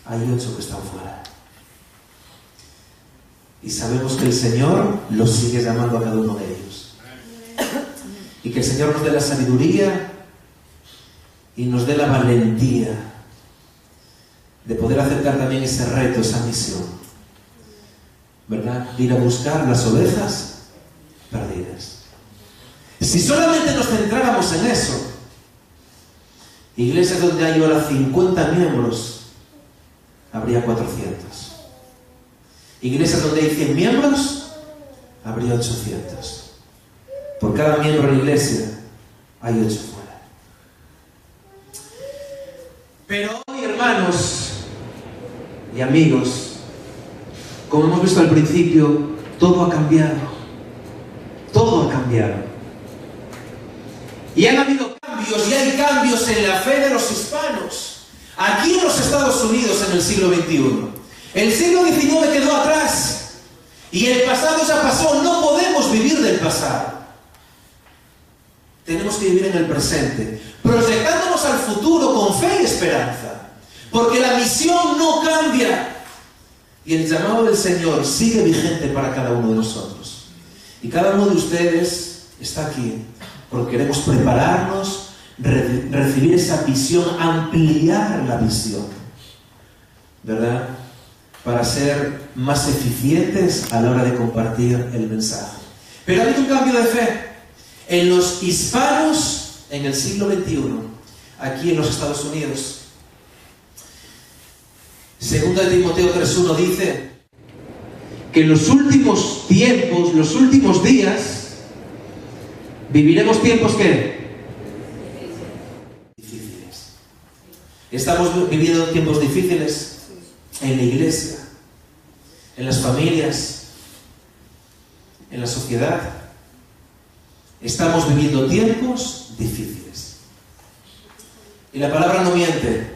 hay 8 que están fuera. Y sabemos que el Señor los sigue llamando a cada uno de ellos. Y que el Señor nos dé la sabiduría y nos dé la valentía de poder aceptar también ese reto, esa misión, ¿verdad? De ir a buscar las ovejas perdidas. Si solamente nos centráramos en eso, iglesias donde hay ahora 50 miembros, habría 400. Iglesias donde hay 100 miembros, habría 800. Por cada miembro de la iglesia, hay 8 fuera. Pero hoy, hermanos y amigos, como hemos visto al principio, todo ha cambiado. Todo ha cambiado. Y han habido cambios, y hay cambios en la fe de los hispanos. Aquí en los Estados Unidos en el siglo XXI. El siglo XIX quedó atrás y el pasado ya pasó. No podemos vivir del pasado. Tenemos que vivir en el presente, proyectándonos al futuro con fe y esperanza, porque la misión no cambia y el llamado del Señor sigue vigente para cada uno de nosotros. Y cada uno de ustedes está aquí porque queremos prepararnos, recibir esa visión, ampliar la visión, ¿verdad? Para ser más eficientes a la hora de compartir el mensaje. Pero ha habido un cambio de fe en los hispanos en el siglo XXI, aquí en los Estados Unidos. Segunda de Timoteo 3:1 dice que en los últimos tiempos, los últimos días, viviremos tiempos ¿qué? Difíciles. Estamos viviendo tiempos difíciles en la iglesia, en las familias, en la sociedad. Estamos viviendo tiempos difíciles. Y la palabra no miente.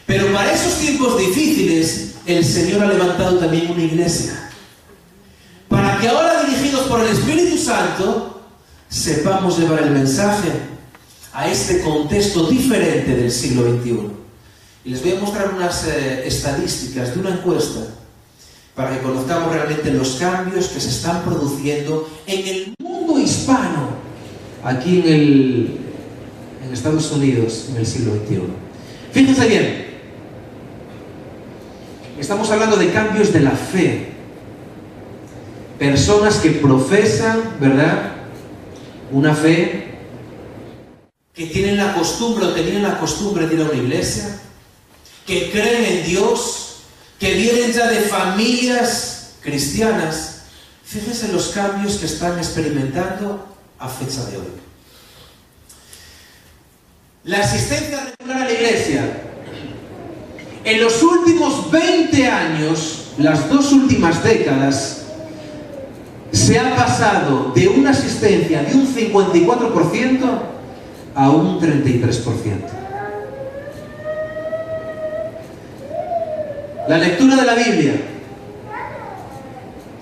Pero para esos tiempos difíciles, el Señor ha levantado también una iglesia. Para que ahora, dirigidos por el Espíritu Santo, sepamos llevar el mensaje a este contexto diferente del siglo XXI. Y les voy a mostrar unas estadísticas de una encuesta para que conozcamos realmente los cambios que se están produciendo en el mundo hispano aquí en Estados Unidos en el siglo XXI. Fíjense bien, estamos hablando de cambios de la fe. Personas que profesan, ¿verdad?, una fe, que tienen la costumbre o tenían la costumbre de ir a una iglesia, que creen en Dios, que vienen ya de familias cristianas. Fíjense los cambios que están experimentando a fecha de hoy. La asistencia regular a la iglesia. En los últimos 20 años, las 2 últimas décadas, se ha pasado de una asistencia de un 54% a un 33%. La lectura de la Biblia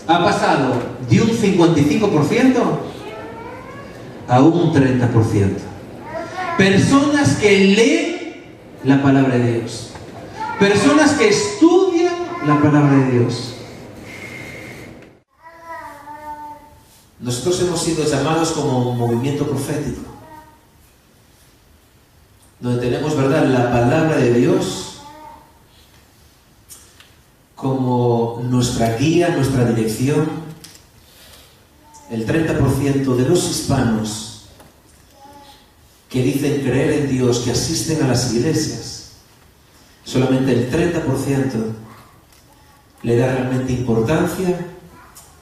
ha pasado de un 55% a un 30%. Personas que leen la palabra de Dios. Personas que estudian la palabra de Dios. Nosotros hemos sido llamados como un movimiento profético, donde tenemos, ¿verdad?, la palabra de Dios como nuestra guía, nuestra dirección. El 30% de los hispanos que dicen creer en Dios, que asisten a las iglesias, solamente el 30% le da realmente importancia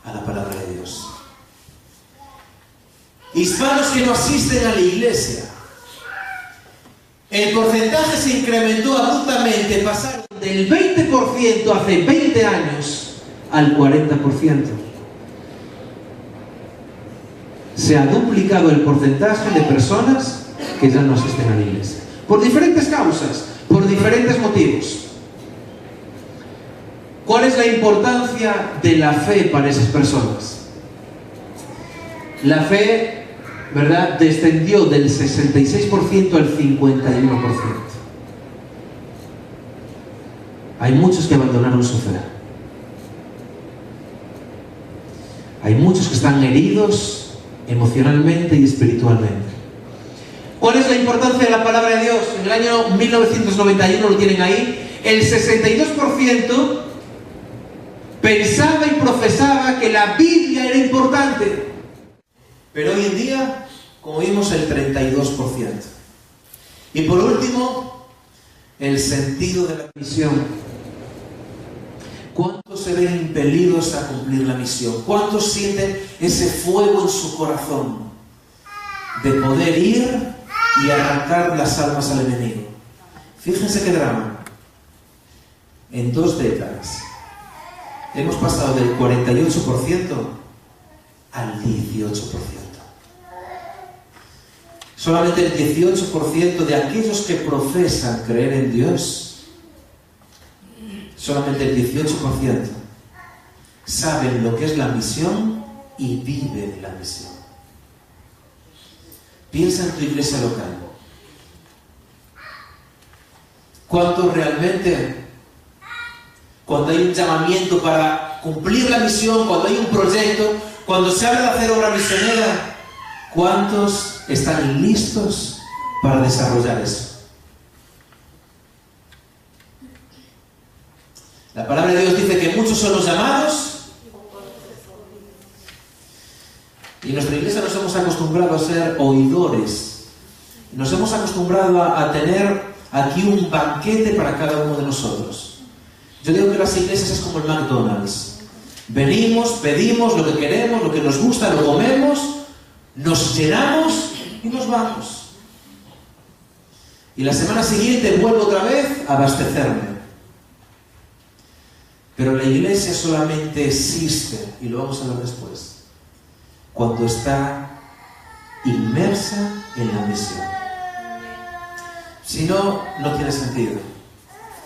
a la palabra de Dios. Hispanos que no asisten a la iglesia, el porcentaje se incrementó abruptamente, pasaron del 20% hace 20 años al 40%. Se ha duplicado el porcentaje de personas que ya no asisten a la iglesia, por diferentes causas, por diferentes motivos. ¿Cuál es la importancia de la fe para esas personas? La fe, ¿verdad?, descendió del 66% al 51%. Hay muchos que abandonaron su fe. Hay muchos que están heridos emocionalmente y espiritualmente. ¿Cuál es la importancia de la palabra de Dios? En el año 1991, lo tienen ahí, el 62% pensaba y profesaba que la Biblia era importante. Pero hoy en día, como vimos, el 32%. Y por último, el sentido de la misión. ¿Cuántos se ven impelidos a cumplir la misión? ¿Cuántos sienten ese fuego en su corazón de poder ir y arrancar las almas al enemigo? Fíjense qué drama. En 2 décadas hemos pasado del 48% al 18%. Solamente el 18% de aquellos que profesan creer en Dios, solamente el 18% saben lo que es la misión y viven la misión. Piensa en tu iglesia local. ¿Cuántos realmente, cuando hay un llamamiento para cumplir la misión, cuando hay un proyecto, cuando se habla de hacer obra misionera, cuántos están listos para desarrollar eso? La palabra de Dios dice que muchos son los llamados, y en nuestra iglesia nos hemos acostumbrado a ser oidores. Nos hemos acostumbrado a tener aquí un banquete para cada uno de nosotros. Yo digo que las iglesias es como el McDonald's. Venimos, pedimos lo que queremos, lo que nos gusta, lo comemos, nos llenamos y nos vamos. Y la semana siguiente vuelvo otra vez a abastecerme. Pero la iglesia solamente existe, y lo vamos a ver después, cuando está inmersa en la misión. Si no, no tiene sentido.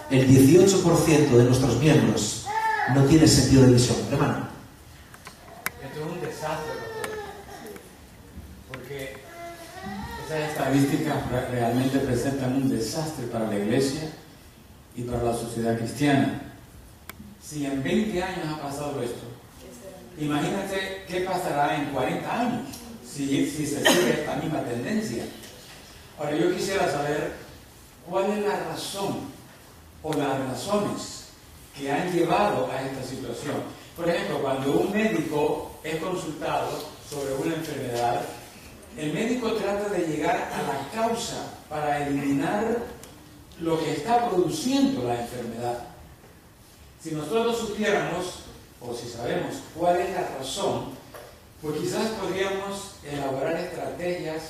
El 18% de nuestros miembros no tiene sentido de misión. Hermano. Esto es un desastre, pastor. Porque esas estadísticas realmente presentan un desastre para la iglesia y para la sociedad cristiana. Si en 20 años ha pasado esto, imagínate qué pasará en 40 años, si se sigue esta misma tendencia. Ahora, yo quisiera saber cuál es la razón o las razones que han llevado a esta situación. Por ejemplo, cuando un médico es consultado sobre una enfermedad, el médico trata de llegar a la causa para eliminar lo que está produciendo la enfermedad. Si nosotros supiéramos, o si sabemos cuál es la razón, pues quizás podríamos elaborar estrategias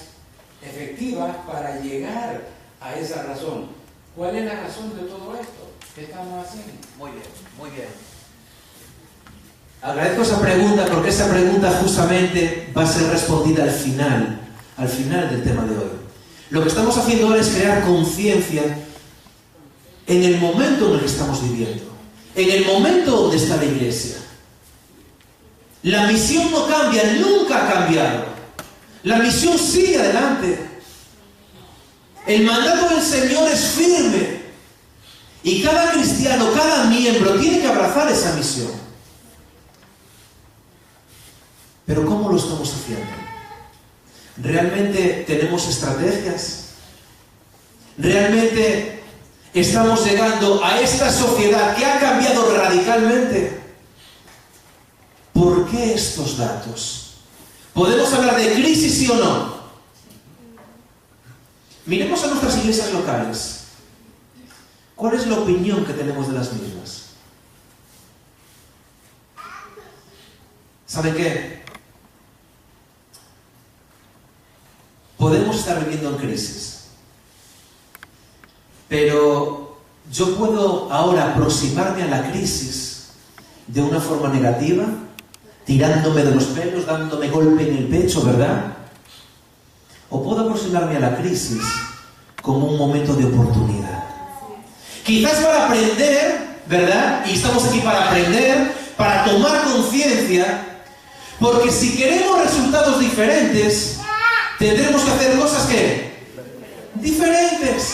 efectivas para llegar a esa razón. ¿Cuál es la razón de todo esto? ¿Qué estamos haciendo? Muy bien, muy bien. Agradezco esa pregunta porque esa pregunta justamente va a ser respondida al final del tema de hoy. Lo que estamos haciendo ahora es crear conciencia en el momento en el que estamos viviendo, en el momento donde está la iglesia. La misión no cambia, nunca ha cambiado. La misión sigue adelante. El mandato del Señor es firme. Y cada cristiano, cada miembro tiene que abrazar esa misión. Pero ¿cómo lo estamos haciendo? ¿Realmente tenemos estrategias? ¿Realmente estamos llegando a esta sociedad que ha cambiado radicalmente? ¿Por qué estos datos? ¿Podemos hablar de crisis, sí o no? Miremos a nuestras iglesias locales. ¿Cuál es la opinión que tenemos de las mismas? ¿Saben qué? Podemos estar viviendo en crisis, pero yo puedo ahora aproximarme a la crisis de una forma negativa, tirándome de los pelos, dándome golpe en el pecho, ¿verdad? O puedo aproximarme a la crisis como un momento de oportunidad. Quizás para aprender, ¿verdad? Y estamos aquí para aprender, para tomar conciencia, porque si queremos resultados diferentes, tendremos que hacer cosas ¿qué? Diferentes.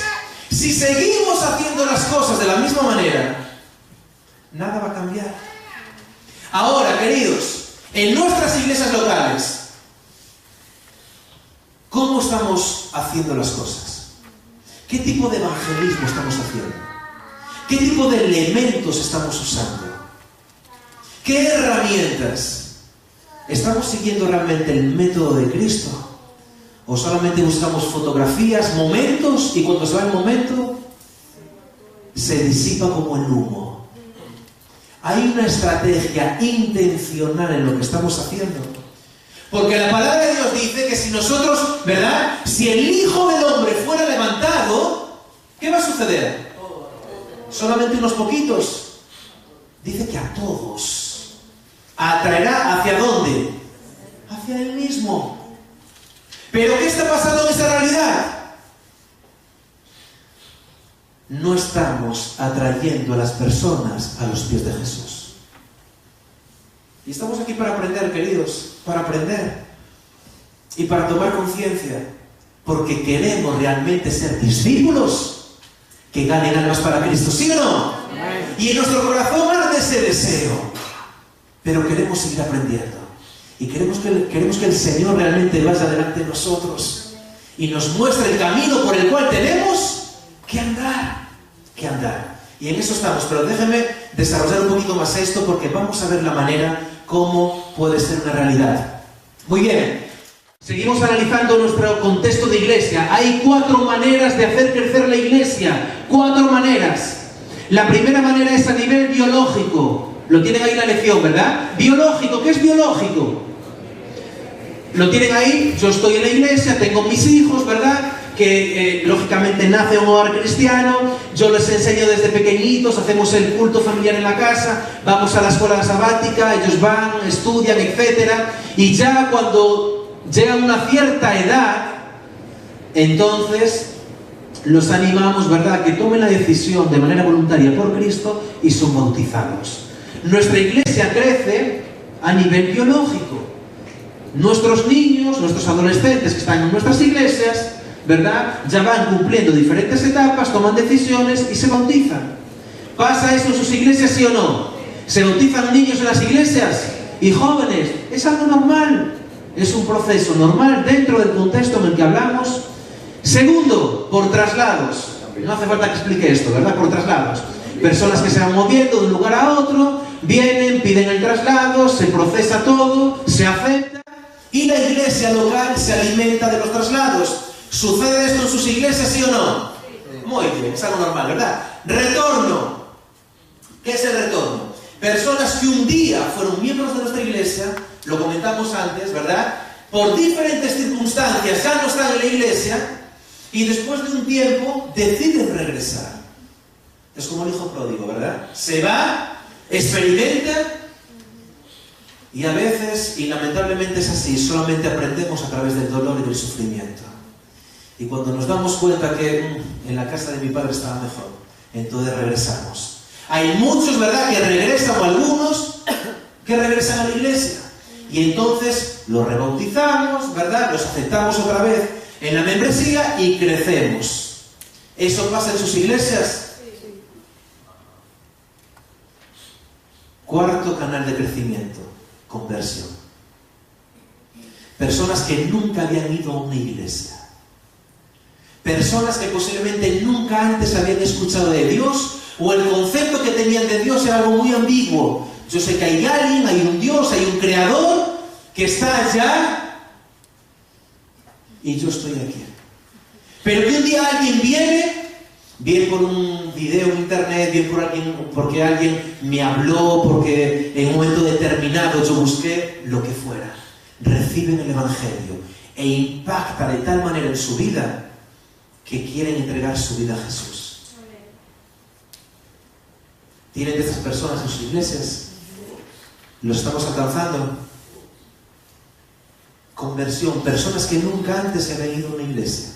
Si seguimos haciendo las cosas de la misma manera, nada va a cambiar. Ahora, queridos, en nuestras iglesias locales, ¿cómo estamos haciendo las cosas? ¿Qué tipo de evangelismo estamos haciendo? ¿Qué tipo de elementos estamos usando? ¿Qué herramientas? ¿Estamos siguiendo realmente el método de Cristo? ¿O solamente buscamos fotografías, momentos, y cuando se va el momento, se disipa como el humo? Hay una estrategia intencional en lo que estamos haciendo. Porque la palabra de Dios dice que si nosotros, ¿verdad? Si el Hijo del Hombre fuera levantado, ¿qué va a suceder? Solamente unos poquitos. Dice que a todos. ¿Atraerá hacia dónde? Hacia Él mismo. ¿Pero qué está pasando en esa realidad? No estamos atrayendo a las personas a los pies de Jesús. Y estamos aquí para aprender, queridos, para aprender y para tomar conciencia, porque queremos realmente ser discípulos que ganen almas para Cristo, ¿sí o no? Y en nuestro corazón arde ese deseo, pero queremos seguir aprendiendo y queremos que el Señor realmente vaya delante de nosotros y nos muestre el camino por el cual tenemos que andar. Y en eso estamos, pero déjenme desarrollar un poquito más esto porque vamos a ver la manera cómo puede ser una realidad. Muy bien, seguimos analizando nuestro contexto de iglesia. Hay 4 maneras de hacer crecer la iglesia, 4 maneras. La primera manera es a nivel biológico. Lo tienen ahí en la lección, ¿verdad? Biológico, ¿qué es biológico? Lo tienen ahí, yo estoy en la iglesia, tengo mis hijos, ¿verdad? Que lógicamente nace un hogar cristiano, yo les enseño desde pequeñitos, hacemos el culto familiar en la casa, vamos a la escuela sabática, ellos van, estudian, etcétera, y ya cuando llegan a una cierta edad, entonces los animamos, ¿verdad?, que tomen la decisión de manera voluntaria por Cristo y son bautizados. Nuestra iglesia crece a nivel biológico. Nuestros niños, nuestros adolescentes que están en nuestras iglesias, ¿verdad?, ya van cumpliendo diferentes etapas, toman decisiones y se bautizan. ¿Pasa eso en sus iglesias, sí o no? ¿Se bautizan niños en las iglesias? ¿Y jóvenes? Es algo normal. es un proceso normal dentro del contexto en el que hablamos. Segundo, por traslados. No hace falta que explique esto, ¿verdad? Por traslados. Personas que se van moviendo de un lugar a otro, vienen, piden el traslado, se procesa todo, se acepta y la iglesia local se alimenta de los traslados. ¿Sucede esto en sus iglesias, sí o no? Muy bien, es algo normal, ¿verdad? Retorno. ¿Qué es el retorno? Personas que un día fueron miembros de nuestra iglesia, lo comentamos antes, ¿verdad? Por diferentes circunstancias ya no están en la iglesia y después de un tiempo deciden regresar. Es como el hijo pródigo, ¿verdad? Se va, experimenta y a veces, y lamentablemente es así, solamente aprendemos a través del dolor y del sufrimiento. Y cuando nos damos cuenta que en la casa de mi padre estaba mejor, entonces regresamos. Hay muchos, ¿verdad?, que regresan, o algunos que regresan a la iglesia. Y entonces los rebautizamos, ¿verdad?, los aceptamos otra vez en la membresía y crecemos. ¿Eso pasa en sus iglesias? Cuarto canal de crecimiento, conversión. Personas que nunca habían ido a una iglesia. Personas que posiblemente nunca antes habían escuchado de Dios, o el concepto que tenían de Dios era algo muy ambiguo. Yo sé que hay alguien, hay un Dios, hay un creador que está allá y yo estoy aquí. Pero que un día alguien viene, bien por un video en internet, bien por alguien, porque alguien me habló, porque en un momento determinado yo busqué lo que fuera, reciben el Evangelio e impacta de tal manera en su vida que quieren entregar su vida a Jesús. ¿Tienen de estas personas en sus iglesias? ¿Lo estamos alcanzando? Conversión, personas que nunca antes se habían ido a una iglesia,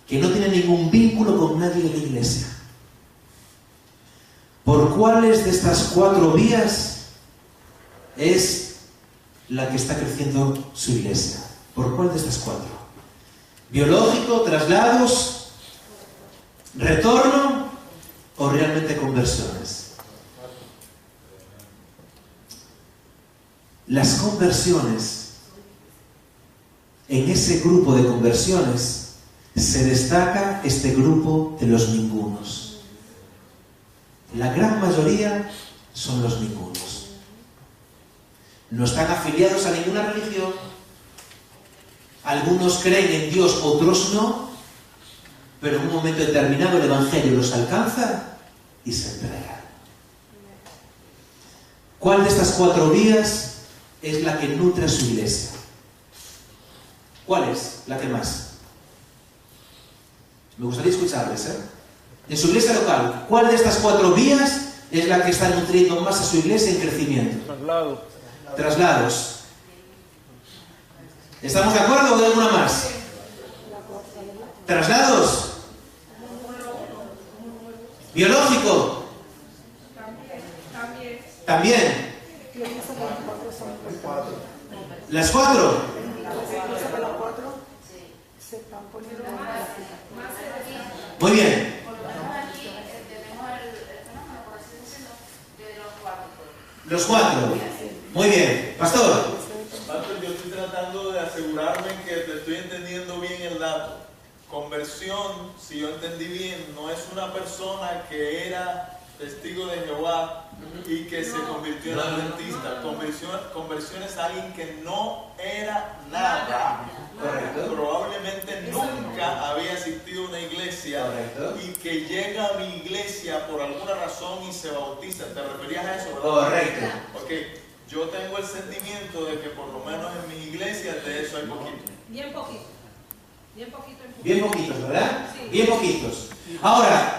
que no tienen ningún vínculo con nadie en la iglesia. ¿Por cuáles de estas 4 vías es la que está creciendo su iglesia? ¿Por cuál de estas 4? ¿Biológico, traslados, retorno o realmente conversiones? Las conversiones, en ese grupo de conversiones se destaca este grupo de los ningunos. La gran mayoría son los ningunos. No están afiliados a ninguna religión. Algunos creen en Dios, otros no, pero en un momento determinado el Evangelio los alcanza y se entregan. ¿Cuál de estas 4 vías es la que nutre a su iglesia? ¿Cuál es la que más? Me gustaría escucharles, ¿eh? En su iglesia local, ¿cuál de estas 4 vías es la que está nutriendo más a su iglesia en crecimiento? Traslados. ¿Estamos de acuerdo o de alguna más? ¿Traslados? ¿Biológico? También. ¿Las 4? Muy bien. Los 4. Muy bien. Pastor. Pastor, yo estoy tratando de asegurarme que te estoy entendiendo bien el dato. Conversión, si yo entendí bien, no es una persona que era testigo de Jehová y que se convirtió en adventista. Conversión es alguien que no era nada. Correcto. Probablemente nunca había asistido a una iglesia. Correcto. Y que llega a mi iglesia por alguna razón y se bautiza. ¿Te referías a eso, verdad? Correcto. Ok, yo tengo el sentimiento de que por lo menos en mis iglesias de eso hay poquito. Bien poquito. Bien poquito. Bien poquitos, ¿verdad? Sí. Bien poquitos. Ahora,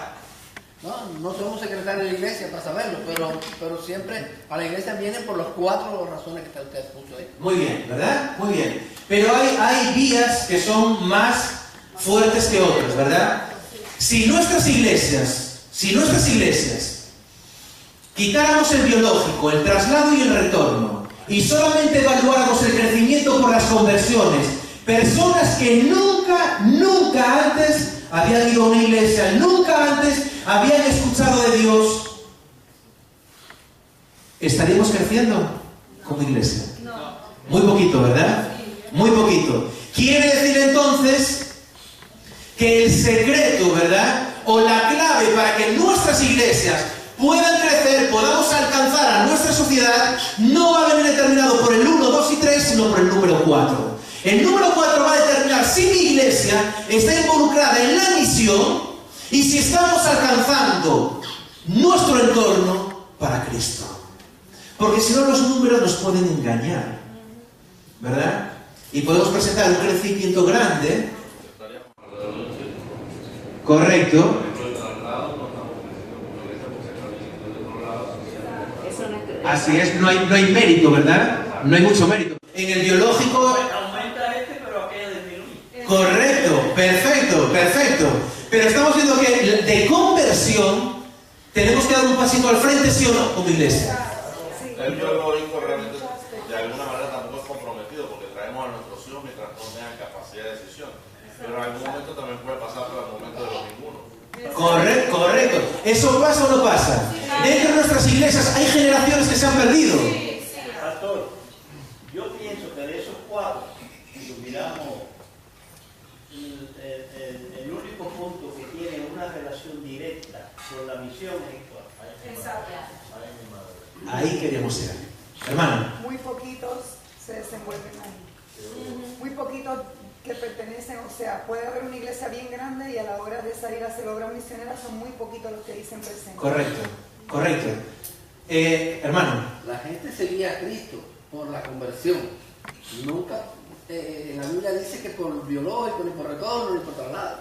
No somos secretarios de la iglesia para saberlo, pero siempre a la iglesia vienen por las 4 razones que usted puso ahí. muy bien, ¿verdad? Muy bien. Pero hay vías que son más fuertes que otras, ¿verdad? Si nuestras iglesias quitáramos el biológico, el traslado y el retorno, y solamente evaluáramos el crecimiento por las conversiones, personas que nunca antes habían ido a una iglesia, nunca antes habían escuchado de Dios, ¿estaríamos creciendo? como iglesia? Muy poquito, ¿verdad? Muy poquito. Quiere decir entonces que el secreto, ¿verdad? O la clave para que nuestras iglesias puedan crecer, podamos alcanzar a nuestra sociedad, no va a venir determinado por el 1, 2 y 3, sino por el número 4. El número 4 va a determinar si mi iglesia está involucrada en la misión y si estamos alcanzando nuestro entorno para Cristo. Porque si no, los números nos pueden engañar, ¿verdad? Y podemos presentar un crecimiento grande. Correcto. Así es, no hay mérito, ¿verdad? No hay mucho mérito. En el biológico... Aumenta pero aquello disminuye. Correcto, perfecto. Pero estamos viendo que de conversión tenemos que dar un pasito al frente, ¿sí o no? Como iglesia. El biológico realmente de alguna manera tampoco es comprometido porque traemos a nuestros hijos mientras no tengan capacidad de decisión. Pero en algún momento también puede pasar por el momento de los ningunos. Correcto. ¿Eso pasa o no pasa? Dentro de nuestras iglesias hay generaciones que se han perdido. Pastor, yo pienso que de esos 4, si lo miramos, el único punto que tiene una relación directa con la misión es ahí queremos ser. Hermano. Muy poquitos se desenvuelven ahí. Muy poquitos que pertenecen, o sea, puede haber una iglesia bien grande y a la hora de salir a hacer obras misioneras son muy poquitos los que dicen presente. Correcto. Hermano. La gente seguía a Cristo por la conversión. Nunca, en la Biblia dice que por biológico, ni por retorno, ni por traslado.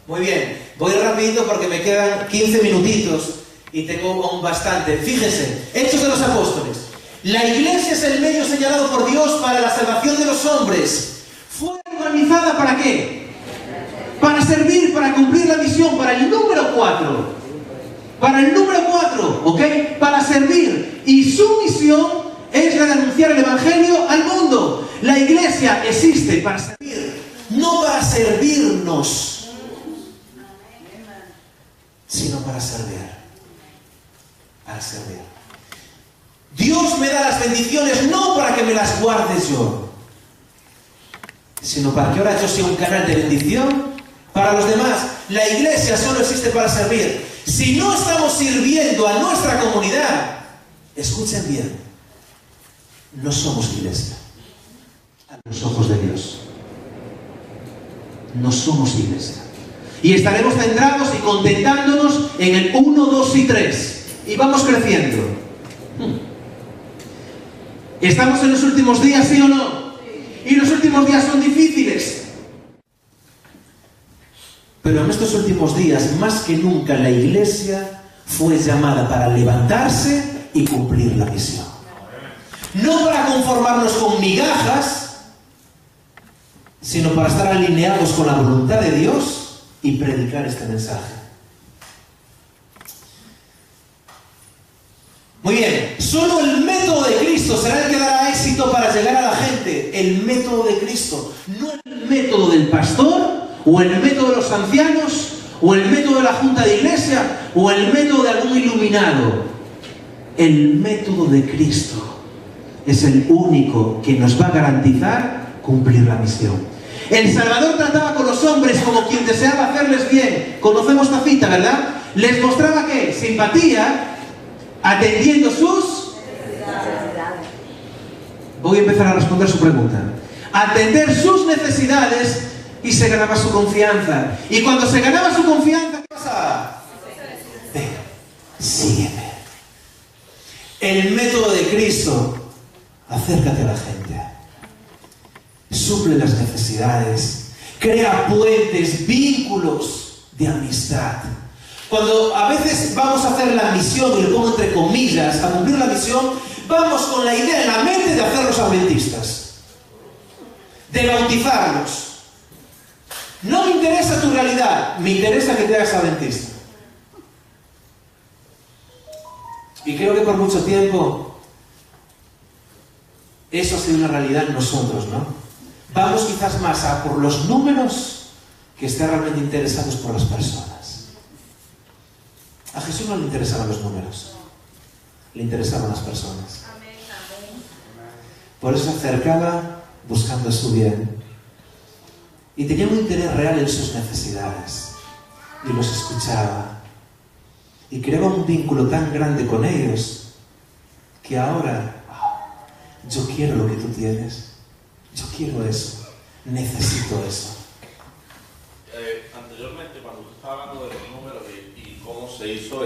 Muy bien, voy rapidito porque me quedan 15 minutitos y tengo aún bastante. Fíjense, Hechos de los Apóstoles. La iglesia es el medio señalado por Dios para la salvación de los hombres. ¿Fue organizada para qué? Para servir, para cumplir la misión, para el número 4. Para el número 4, ¿ok? Para servir. Y su misión es la de anunciar el Evangelio al mundo. La iglesia existe para servir, no para servirnos, sino para servir. Para servir. Dios me da las bendiciones no para que me las guardes yo, sino para que ahora yo sea un canal de bendición para los demás. La iglesia solo existe para servir. Si no estamos sirviendo a nuestra comunidad, escuchen bien, no somos iglesia. A los ojos de Dios, no somos iglesia. Y estaremos centrados y contentándonos en el 1, 2 y 3. Y vamos creciendo. ¿Estamos en los últimos días, sí o no? Y los últimos días son difíciles. Pero en estos últimos días, más que nunca, la iglesia fue llamada para levantarse y cumplir la misión. No para conformarnos con migajas, sino para estar alineados con la voluntad de Dios y predicar este mensaje. Muy bien, solo el método de Cristo será el que dará éxito para llegar a la gente. El método de Cristo, no el método del pastor, o el método de los ancianos, o el método de la junta de iglesia, o el método de algún iluminado. El método de Cristo es el único que nos va a garantizar cumplir la misión. El Salvador trataba con los hombres como quien deseaba hacerles bien. Conocemos esta cita, ¿verdad? Les mostraba ¿qué? Simpatía, atendiendo sus necesidades. Voy a empezar a responder su pregunta. Atender sus necesidades y se ganaba su confianza. Y cuando se ganaba su confianza, ¿qué pasa? Ven, sígueme. El método de Cristo, acércate a la gente. Suple las necesidades. Crea puentes, vínculos de amistad. Cuando a veces vamos a hacer la misión, y lo pongo entre comillas, a cumplir la misión, vamos con la idea en la mente de hacerlos adventistas, de bautizarlos. No me interesa tu realidad, me interesa que te hagas adventista. Y creo que por mucho tiempo eso ha sido una realidad en nosotros, ¿no? Vamos quizás más a por los números que estar realmente interesados por las personas. A Jesús no le interesaban los números, le interesaban las personas. Por eso se acercaba buscando su bien. Y tenía un interés real en sus necesidades. Y los escuchaba. Y creaba un vínculo tan grande con ellos que ahora, yo quiero lo que tú tienes. Yo quiero eso. Necesito eso. Anteriormente, cuando usted estaba hablando de los números y cómo se hizo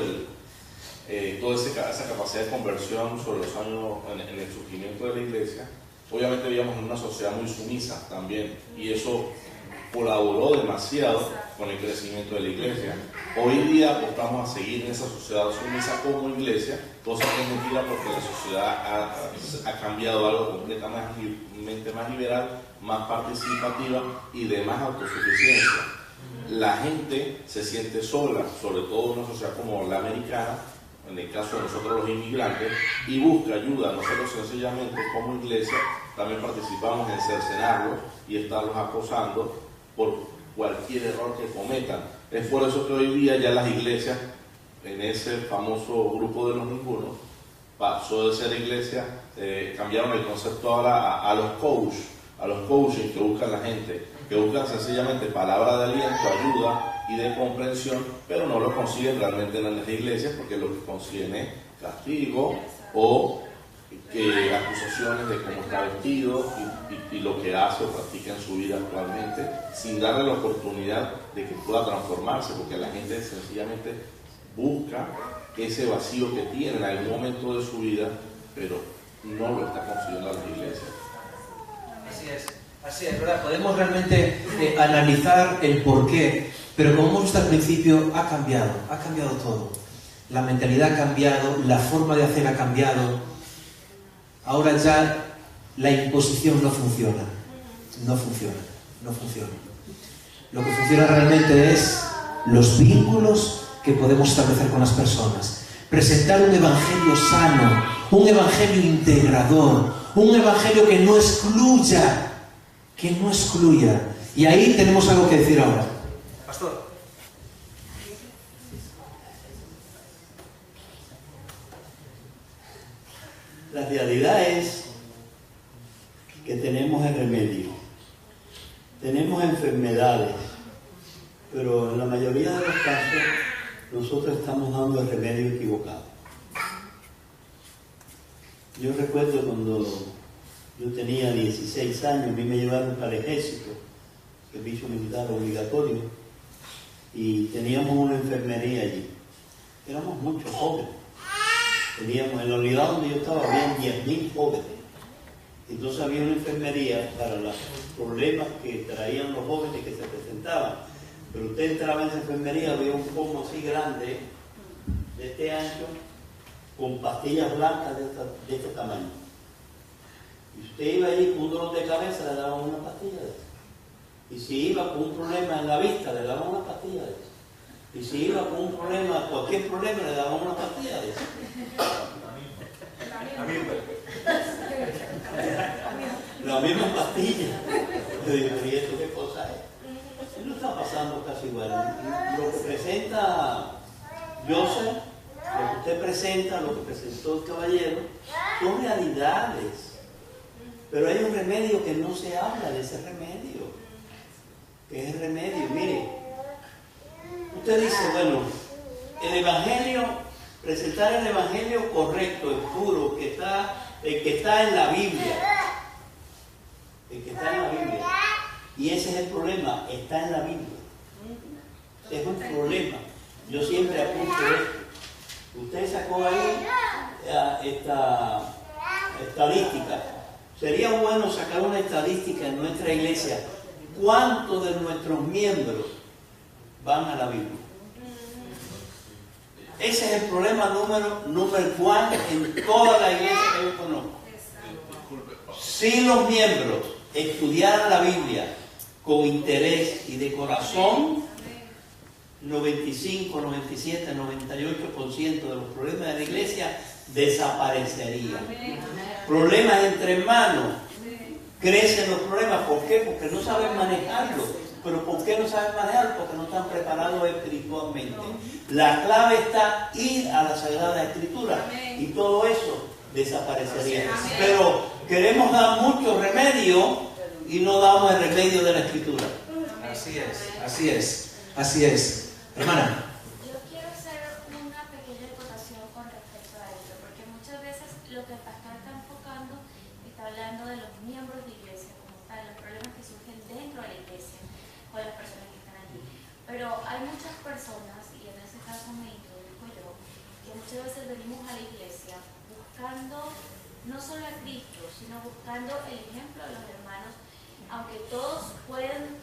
toda esa capacidad de conversión sobre los años en el surgimiento de la iglesia, obviamente vivíamos en una sociedad muy sumisa también, y eso colaboró demasiado con el crecimiento de la iglesia. Hoy día apostamos a seguir en esa sociedad sumisa como iglesia, cosa que es mentira porque la sociedad ha cambiado a algo completamente más liberal, más participativa y de más autosuficiencia. La gente se siente sola, sobre todo en una sociedad como la americana, en el caso de nosotros los inmigrantes, y busca ayuda. Nosotros sencillamente como iglesia también participamos en cercenarlos y estarlos acosando por cualquier error que cometan. Es por eso que hoy día ya las iglesias, en ese famoso grupo de los ningunos, pasó de ser iglesia, cambiaron el concepto ahora a los coaches que buscan la gente, que buscan sencillamente palabra de aliento, ayuda y de comprensión, pero no lo consiguen realmente en las iglesias porque lo que consiguen es castigo o acusaciones de cómo está vestido y lo que hace o practica en su vida actualmente, sin darle la oportunidad de que pueda transformarse, porque la gente sencillamente busca ese vacío que tiene en algún momento de su vida, pero no lo está consiguiendo en la iglesia. Así es, ¿verdad? Podemos realmente analizar el porqué, pero como hemos visto al principio, ha cambiado todo. La mentalidad ha cambiado, la forma de hacer ha cambiado. Ahora ya la imposición no funciona. No funciona. Lo que funciona realmente es los vínculos que podemos establecer con las personas. Presentar un evangelio sano, un evangelio integrador, un evangelio que no excluya. Y ahí tenemos algo que decir ahora. Pastor. La realidad es que tenemos el remedio. Tenemos enfermedades, pero en la mayoría de los casos nosotros estamos dando el remedio equivocado. Yo recuerdo cuando yo tenía 16 años, a mí me llevaron para el ejército, servicio militar obligatorio, y teníamos una enfermería allí. Éramos muchos jóvenes. Teníamos, en la unidad donde yo estaba, había 10.000 jóvenes. Entonces había una enfermería para los problemas que traían los jóvenes que se presentaban. Pero usted entraba en esa enfermería, había un pomo así grande, de este ancho, con pastillas blancas de este tamaño. Y usted iba allí con un dolor de cabeza, le daban una pastilla de eso. Y si iba con un problema en la vista, le daban una pastilla de eso. Y si iba con un problema, cualquier problema, le daban una pastilla de eso. La misma pastilla. Yo digo, ¿y esto qué cosa es? Él no está pasando casi igual. Lo que presenta Joseph, lo que usted presenta, lo que presentó el caballero, son realidades. Pero hay un remedio que no se habla de ese remedio. ¿Qué es el remedio? Mire, usted dice, bueno, el evangelio, presentar el evangelio correcto, el puro, el que está en la Biblia. El que está en la Biblia. Y ese es el problema, está en la Biblia. Es un problema. Yo siempre apunto esto. Usted sacó ahí esta estadística. Sería bueno sacar una estadística en nuestra iglesia. ¿Cuántos de nuestros miembros van a la Biblia? Ese es el problema número cuál en toda la iglesia que yo conozco. Si los miembros estudiaran la Biblia con interés y de corazón, 95, 97, 98% de los problemas de la iglesia desaparecerían. Problemas entre hermanos, crecen los problemas. ¿Por qué? Porque no saben manejarlo. ¿Pero por qué no saben manejarlo? Porque no están preparados espiritualmente. La clave está ir a la Sagrada Escritura y todo eso desaparecería. Pero queremos dar mucho remedio y no damos el remedio de la Escritura. Así es, así es, así es. Hermana. Yo quiero hacer una pequeña acotación con respecto a esto, porque muchas veces lo que el pastor está enfocando está hablando de los miembros de iglesia como tal, los problemas que surgen dentro de la iglesia con las personas que están allí. Pero hay muchas personas, y en ese caso me introduzco yo, que muchas veces venimos a la iglesia buscando no solo a Cristo, sino buscando el ejemplo de los hermanos, aunque todos pueden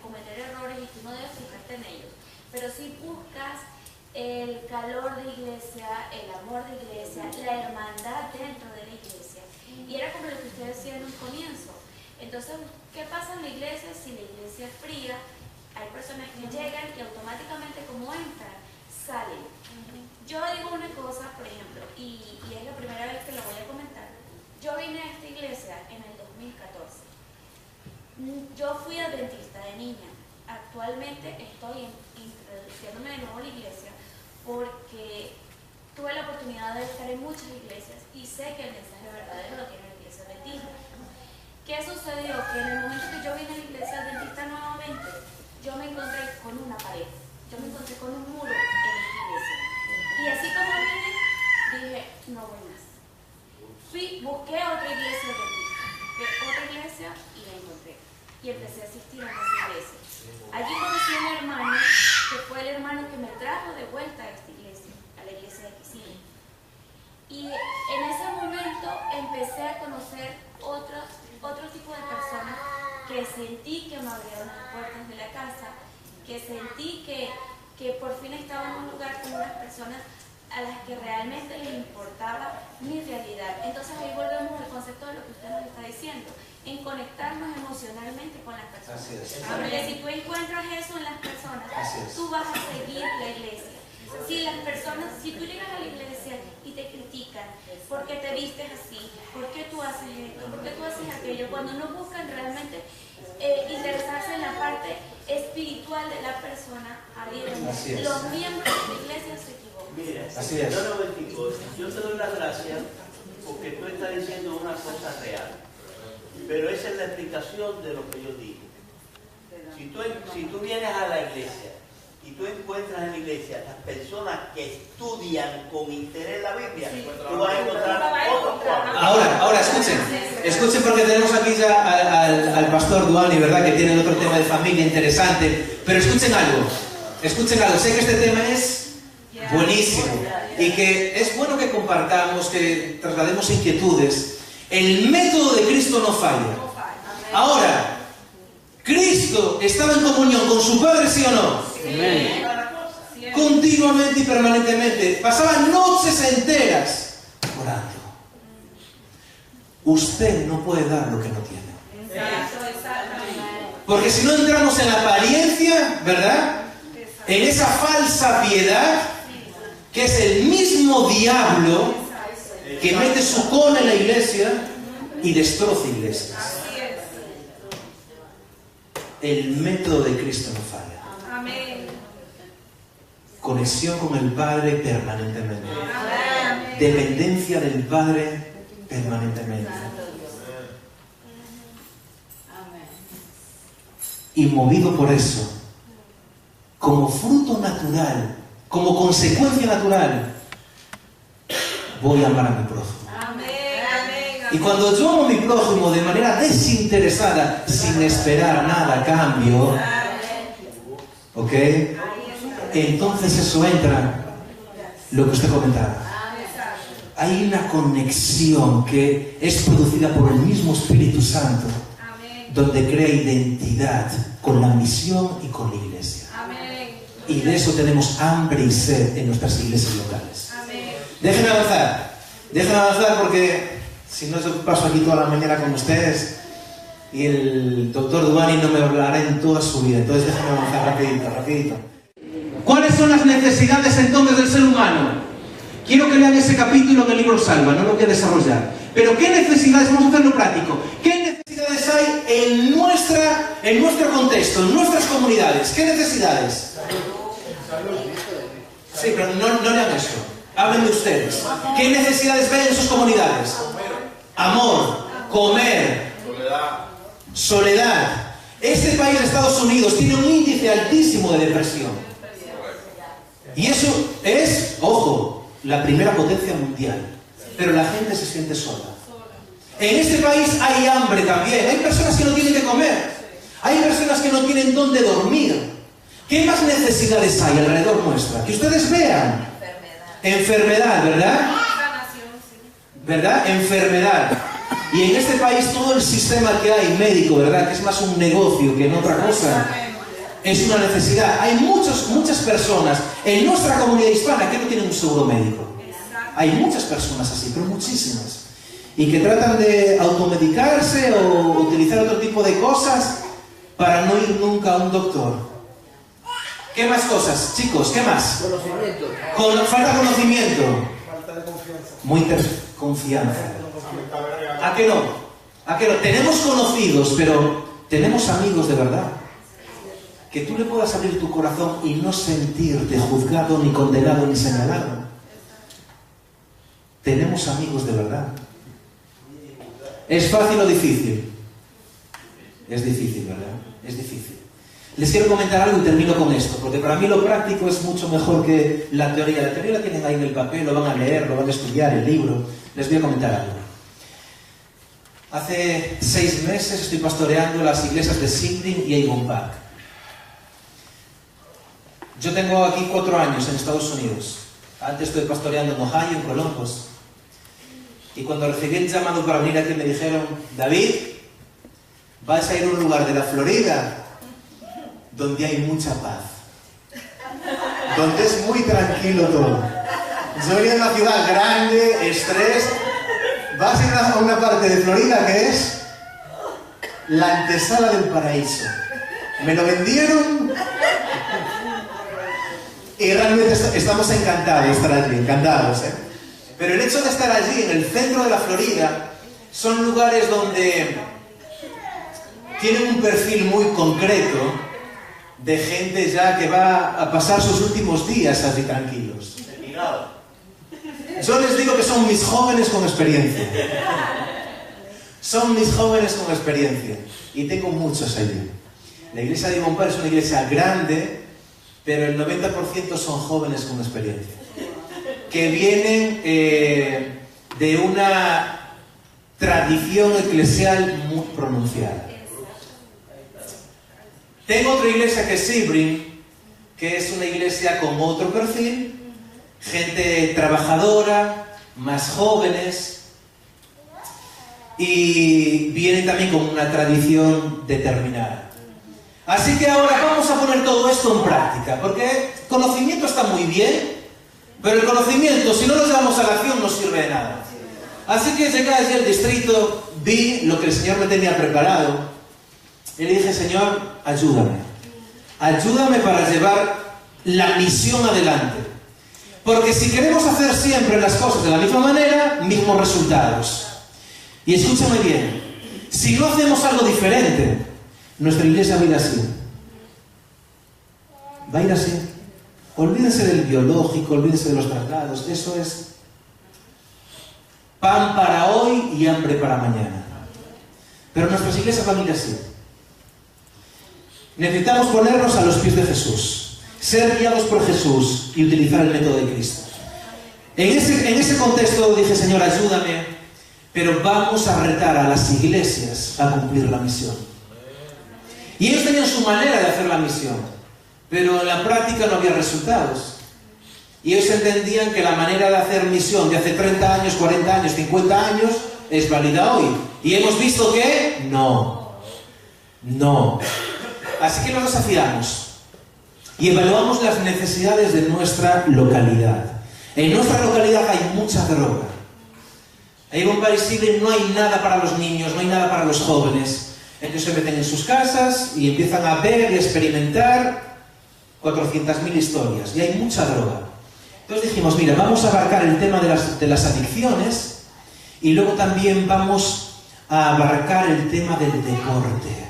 cometer errores y tú no debes fijarte en ellos, pero si buscas el calor de iglesia, el amor de iglesia, la hermandad dentro de la iglesia. Y era como lo que usted decía en un comienzo. Entonces, ¿qué pasa en la iglesia si la iglesia es fría? Hay personas que llegan y automáticamente como entran, salen. Yo digo una cosa, por ejemplo, y es la primera vez que lo voy a comentar. Yo vine a esta iglesia en el 2014. Yo fui adventista de niña. Actualmente estoy introduciéndome de nuevo a la iglesia porque tuve la oportunidad de estar en muchas iglesias y sé que el mensaje verdadero lo tiene la iglesia adventista. ¿Qué sucedió? Que en el momento que yo vine a la iglesia adventista nuevamente, yo me encontré con una pared, yo me encontré con un muro en esta iglesia. Y así como vine, dije, no voy más. Busqué otra iglesia y la encontré. Y empecé a asistir a esa iglesia. Allí conocí a un hermano que fue el hermano que me trajo de vuelta a esta iglesia, a la iglesia de Kissimmee. Y en ese momento empecé a conocer otro tipo de personas que sentí que me abrieron las puertas de la casa, que sentí que por fin estaba en un lugar con unas personas a las que realmente les importaba mi realidad. Entonces ahí volvemos al concepto de lo que usted nos está diciendo, en conectarnos emocionalmente con las personas. Porque si tú encuentras eso en las personas, tú vas a seguir la iglesia. Si tú llegas a la iglesia y te critican, ¿por qué te vistes así? ¿Por qué tú haces esto? ¿Por qué tú haces aquello? Cuando no buscan realmente interesarse en la parte espiritual de la persona, los miembros de la iglesia se equivocan. Mira, yo te doy las gracias porque tú estás diciendo una cosa real, pero esa es la explicación de lo que yo digo. Si tú vienes a la iglesia y tú encuentras en la iglesia las personas que estudian con interés la Biblia, tú vas a encontrar otros cuadros. Ahora escuchen porque tenemos aquí ya al pastor Duani, ¿verdad? Que tiene otro tema de familia interesante, pero escuchen algo, sé que este tema es buenísimo y que es bueno que compartamos, que traslademos inquietudes. El método de Cristo no falla. Ahora, ¿Cristo estaba en comunión con su Padre, sí o no? Amén. Continuamente y permanentemente. Pasaban noches enteras orando. Usted no puede dar lo que no tiene. Porque si no entramos en la apariencia, ¿verdad? En esa falsa piedad, que es el mismo diablo que mete su cola en la iglesia y destroza iglesias. El método de Cristo no falla. Amén. Conexión con el Padre permanentemente. Dependencia del Padre permanentemente. Y movido por eso, como fruto natural, como consecuencia natural, voy a amar a mi prójimo. Y cuando yo amo a mi prójimo de manera desinteresada, sin esperar nada a cambio, ¿ok? Entonces eso entra, lo que usted comentaba. Hay una conexión que es producida por el mismo Espíritu Santo, donde crea identidad con la misión y con la iglesia. Y de eso tenemos hambre y sed en nuestras iglesias locales. Déjenme avanzar porque si no yo paso aquí toda la mañana con ustedes y el doctor Duani no me hablará en toda su vida. Entonces déjenme avanzar rapidito. ¿Cuáles son las necesidades entonces del ser humano? Quiero que lean ese capítulo del libro Salva, no lo voy a desarrollar. Pero ¿qué necesidades? Vamos a hacerlo práctico. ¿Qué necesidades hay en nuestro contexto, en nuestras comunidades? ¿Qué necesidades? Sí, pero no lean eso. Hablen de ustedes. ¿Qué necesidades ven en sus comunidades? Amor, comer, soledad. Este país, Estados Unidos, tiene un índice altísimo de depresión. Y eso es, ojo, la primera potencia mundial. Pero la gente se siente sola. En este país hay hambre también. Hay personas que no tienen que comer. Hay personas que no tienen dónde dormir. ¿Qué más necesidades hay alrededor nuestra? Que ustedes vean. Enfermedad, ¿verdad? ¿Verdad? Enfermedad. Y en este país todo el sistema que hay médico, ¿verdad? Que es más un negocio que en otra cosa. Es una necesidad. Hay muchas personas en nuestra comunidad hispana que no tienen un seguro médico. Hay muchas personas así, pero muchísimas. Y que tratan de automedicarse o utilizar otro tipo de cosas para no ir nunca a un doctor. ¿Qué más cosas, chicos? ¿Qué más? Conocimiento. Falta conocimiento. Falta de confianza. Muy confianza. ¿A qué no? ¿A qué no? Tenemos conocidos, pero tenemos amigos de verdad. Que tú le puedas abrir tu corazón y no sentirte juzgado, ni condenado, ni señalado. Tenemos amigos de verdad. ¿Es fácil o difícil? Es difícil, ¿verdad? Es difícil. Les quiero comentar algo y termino con esto, porque para mí lo práctico es mucho mejor que la teoría. La teoría la tienen ahí en el papel, lo van a leer, lo van a estudiar, el libro. Les voy a comentar algo. Hace 6 meses estoy pastoreando las iglesias de Sebring y Avon Park. Yo tengo aquí 4 años en Estados Unidos. Antes estoy pastoreando en Ohio, en Columbus. Y cuando recibí el llamado para venir aquí me dijeron: David, vas a ir a un lugar de la Florida donde hay mucha paz, donde es muy tranquilo todo. Yo venía de una ciudad grande, estrés. Vas a ir a una parte de Florida que es la antesala del paraíso. Me lo vendieron y realmente estamos encantados de estar allí, encantados, ¿eh? Pero el hecho de estar allí, en el centro de la Florida, son lugares donde tienen un perfil muy concreto de gente ya que va a pasar sus últimos días allí tranquilos. Yo les digo que son mis jóvenes con experiencia. Son mis jóvenes con experiencia. Y tengo muchos allí. La iglesia de Avon Park es una iglesia grande, pero el 90% son jóvenes con experiencia. Que vienen de una tradición eclesial muy pronunciada. Tengo otra iglesia que es Sebring, que es una iglesia con otro perfil, gente trabajadora, más jóvenes, y vienen también con una tradición determinada. Así que ahora vamos a poner todo esto en práctica, porque conocimiento está muy bien, pero el conocimiento, si no lo llevamos a la acción, no sirve de nada. Así que llegué allí al distrito, vi lo que el Señor me tenía preparado, y le dije: Señor, ayúdame. Ayúdame para llevar la misión adelante. Porque si queremos hacer siempre las cosas de la misma manera, mismos resultados. Y escúchame bien, si no hacemos algo diferente, nuestra iglesia va a ir así. Va a ir así. Olvídense del biológico, olvídense de los tratados. Eso es pan para hoy y hambre para mañana. Pero nuestras iglesias van a ir así. Necesitamos ponernos a los pies de Jesús, ser guiados por Jesús y utilizar el método de Cristo. En ese contexto dije: Señor, ayúdame, pero vamos a retar a las iglesias a cumplir la misión. Y ellos tenían su manera de hacer la misión, pero en la práctica no había resultados. Y ellos entendían que la manera de hacer misión de hace 30 años, 40 años, 50 años es válida hoy. Y hemos visto que no. Así que nos desafiamos y evaluamos las necesidades de nuestra localidad. En nuestra localidad hay mucha droga. En Avon Park y Sebring no hay nada para los niños, no hay nada para los jóvenes. Entonces se meten en sus casas y empiezan a ver y experimentar 400.000 historias. Y hay mucha droga. Entonces dijimos: mira, vamos a abarcar el tema de las adicciones y luego también vamos a abarcar el tema del deporte.